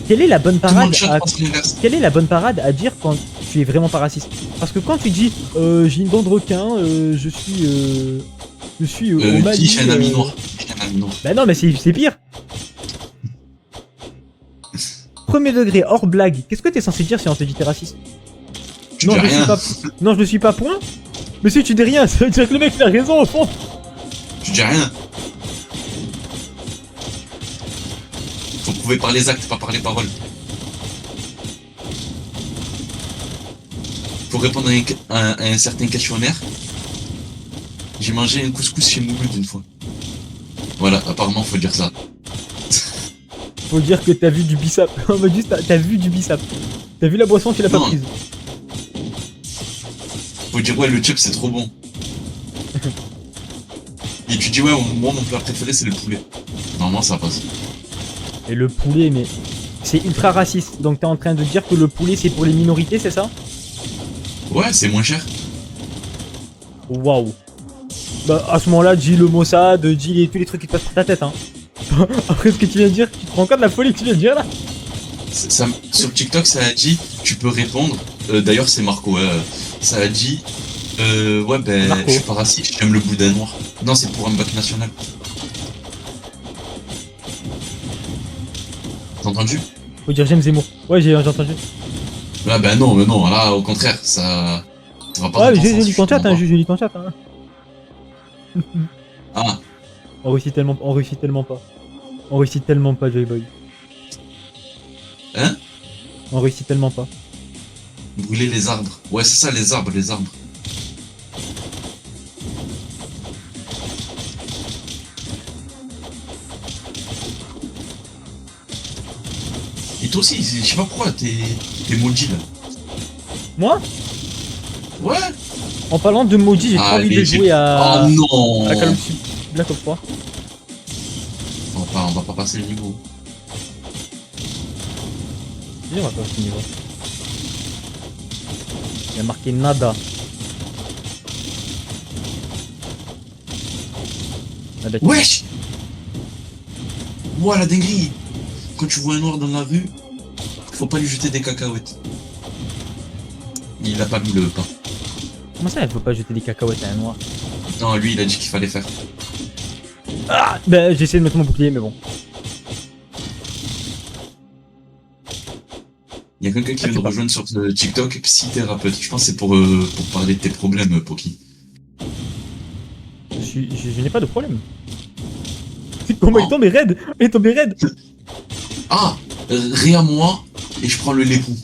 quelle est la bonne Tout le monde parade à... pense l'inverse. Quelle est la bonne parade à dire quand tu es vraiment pas raciste? Parce que quand tu dis j'ai une dent de requin, je suis au Mali. Dis, j'ai un ami noir. J'ai un ami noir. Bah non, mais c'est pire. Premier degré, hors blague. Qu'est-ce que t'es censé dire si on te dit t'es raciste? Tu Non, dis je rien. suis pas. Non, je ne suis pas point. Mais si tu dis rien, ça veut dire que le mec il a raison au fond. Tu dis rien. Faut prouver par les actes, pas par les paroles. Pour répondre à un certain questionnaire, j'ai mangé un couscous chez Mouloud une fois. Voilà, apparemment faut dire ça. Faut dire que t'as vu du bissap. On m'a dit t'as vu du bissap. T'as vu la boisson, tu l'as pas Non. prise. Faut dire ouais, le chip c'est trop bon. Et tu dis ouais, moi mon plat préféré c'est le poulet. Normalement ça passe. Et le poulet, mais c'est ultra raciste. Donc t'es en train de dire que le poulet c'est pour les minorités, c'est ça? Ouais, c'est moins cher. Waouh. Bah à ce moment-là, dis le Mossad, dis tous les trucs qui te passent par ta tête, hein. Après ce que tu viens de dire, tu te rends compte de la folie que tu viens de dire là? Sur TikTok ça a dit, tu peux répondre. D'ailleurs c'est Marco, ouais, ça a dit ouais ben Marco. je suis pas raciste, j'aime le boudin noir. Non, c'est pour un bac national. T'as entendu? Faut dire j'aime Zemmour. Ouais, j'ai entendu. Ah ben non, mais non, là au contraire, ça va pas Ouais, dans mais ton j'ai sens, lu ton chat, je hein, comprends j'ai lu ton chat, hein. pas. Ah, On réussit tellement pas. On réussit tellement pas, Joyboy. hein? On réussit tellement pas. Brûler les arbres. Ouais, c'est ça, les arbres, les arbres. Et toi aussi, je sais pas pourquoi, t'es maudit là. Moi, Ouais. en parlant de maudit, j'ai trop envie de jouer à... Oh non. à Call of Duty Black Ops 3. On va pas passer le niveau. Si, on va pas ce niveau. Il y a marqué nada. Nada. Wesh. Ouah, la dinguerie. Quand tu vois un noir dans la rue, faut pas lui jeter des cacahuètes. Il a pas mis le pain. Comment ça, il faut pas jeter des cacahuètes à un noir? Non, lui, il a dit qu'il fallait faire. Ah bah, j'ai essayé de mettre mon bouclier, mais bon. Il y a quelqu'un qui vient de rejoindre sur TikTok, psythérapeute. Je pense que c'est pour parler de tes problèmes, Poki. Je n'ai pas de problème. Comment il tombe raide? Il tombe raide. Ah, ré à moi et je prends le l'époux.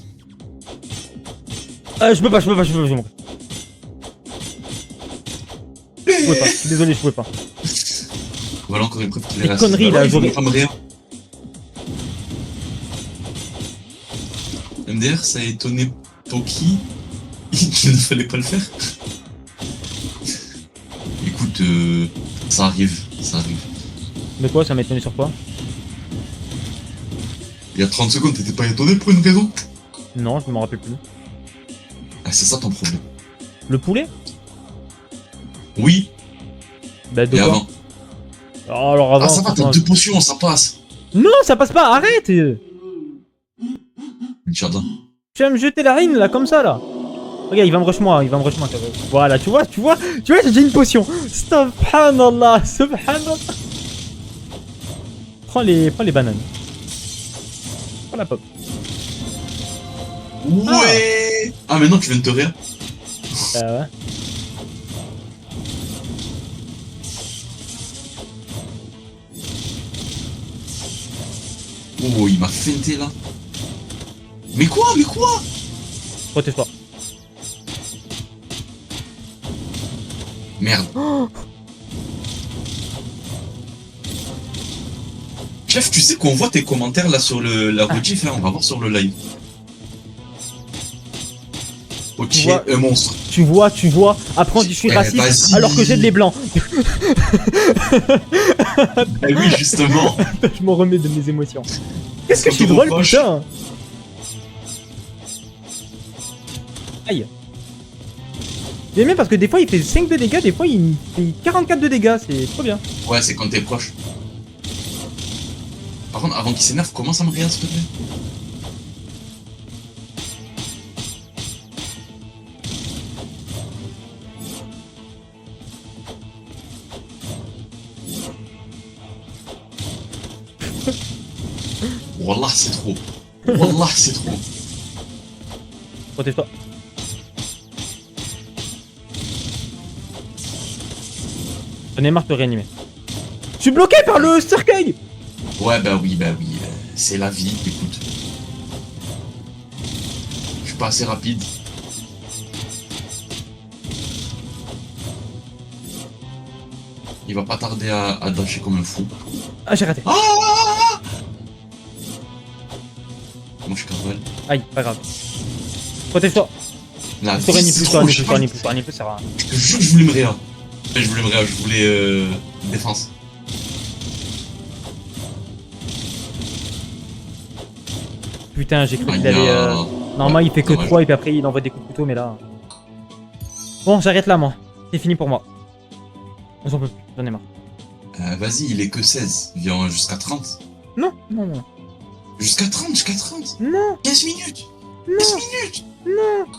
Ah, je peux pas. Je pouvais pas, je suis désolé, je pouvais pas. Voilà encore une preuve qu'il est Des raciste. conneries, là, il j'aurais- veut pas me ré. MDR, ça a étonné Poki. Il ne fallait pas le faire. Écoute, ça arrive, ça arrive. Mais quoi, ça m'a étonné sur quoi? Il y a 30 secondes, t'étais pas étonné pour une raison? Non, je me rappelle plus. Ah, c'est ça ton problème. Le poulet? Oui, Bah de Et quoi? avant. Oh, alors avant, Ah, ça va, t'as franchement, 2 potions, ça passe. non, ça passe pas, arrête! Inch'Allah. Tu vas me jeter la rine là, comme ça là. Regarde, il va me rush moi, il va me rush moi. Voilà, tu vois, j'ai déjà une potion. Subhanallah, subhanallah. Prends les bananes. Prends la pop. Ouais. Ah, mais non, tu viens de te rire. Ouais. Oh, il m'a feinté là. Mais quoi? Mais quoi? Protège-toi. Merde. Chef, tu sais qu'on voit tes commentaires là sur la rediff, hein, on va voir sur le live. Ok, Tu vois- un monstre. Tu vois, après on dit je suis Ouais, raciste vas-y. alors que j'aide les blancs. Eh oui, justement. Je m'en remets de mes émotions. Qu'est-ce que je suis Quand on drôle, reproche. putain. Aïe. J'aime bien parce que des fois il fait 5 de dégâts, des fois il fait 44 de dégâts, c'est trop bien. Ouais, c'est quand t'es proche. Par contre, avant qu'il s'énerve, commence à me regarder, s'il te plaît. Wallah, c'est trop. Wallah, c'est trop. Protège-toi. J'en ai marre de te réanimer. Je suis bloqué par le cercueil. Ouais, bah oui, c'est la vie, écoute. Je suis pas assez rapide. Il va pas tarder à dasher comme un fou. Ah, j'ai raté. Ah! Moi, je cavale. Aïe, pas grave. Protège-toi. La Je te réanime plus, c'est trop, je te réanime plus, ça va. Je te jure que je voulais me réa. Je voulais défense. Putain, j'ai cru qu'il Aïe, allait. Normalement, il fait que dommage. 3 et puis après il envoie des coups de couteau, mais là. Bon, j'arrête là, moi. C'est fini pour moi. J'en peux plus, j'en ai marre. Vas-y, il est que 16. Viens jusqu'à 30. Non, non, non. Jusqu'à 30, jusqu'à 30. Non, 15 minutes. non, 15 minutes. non.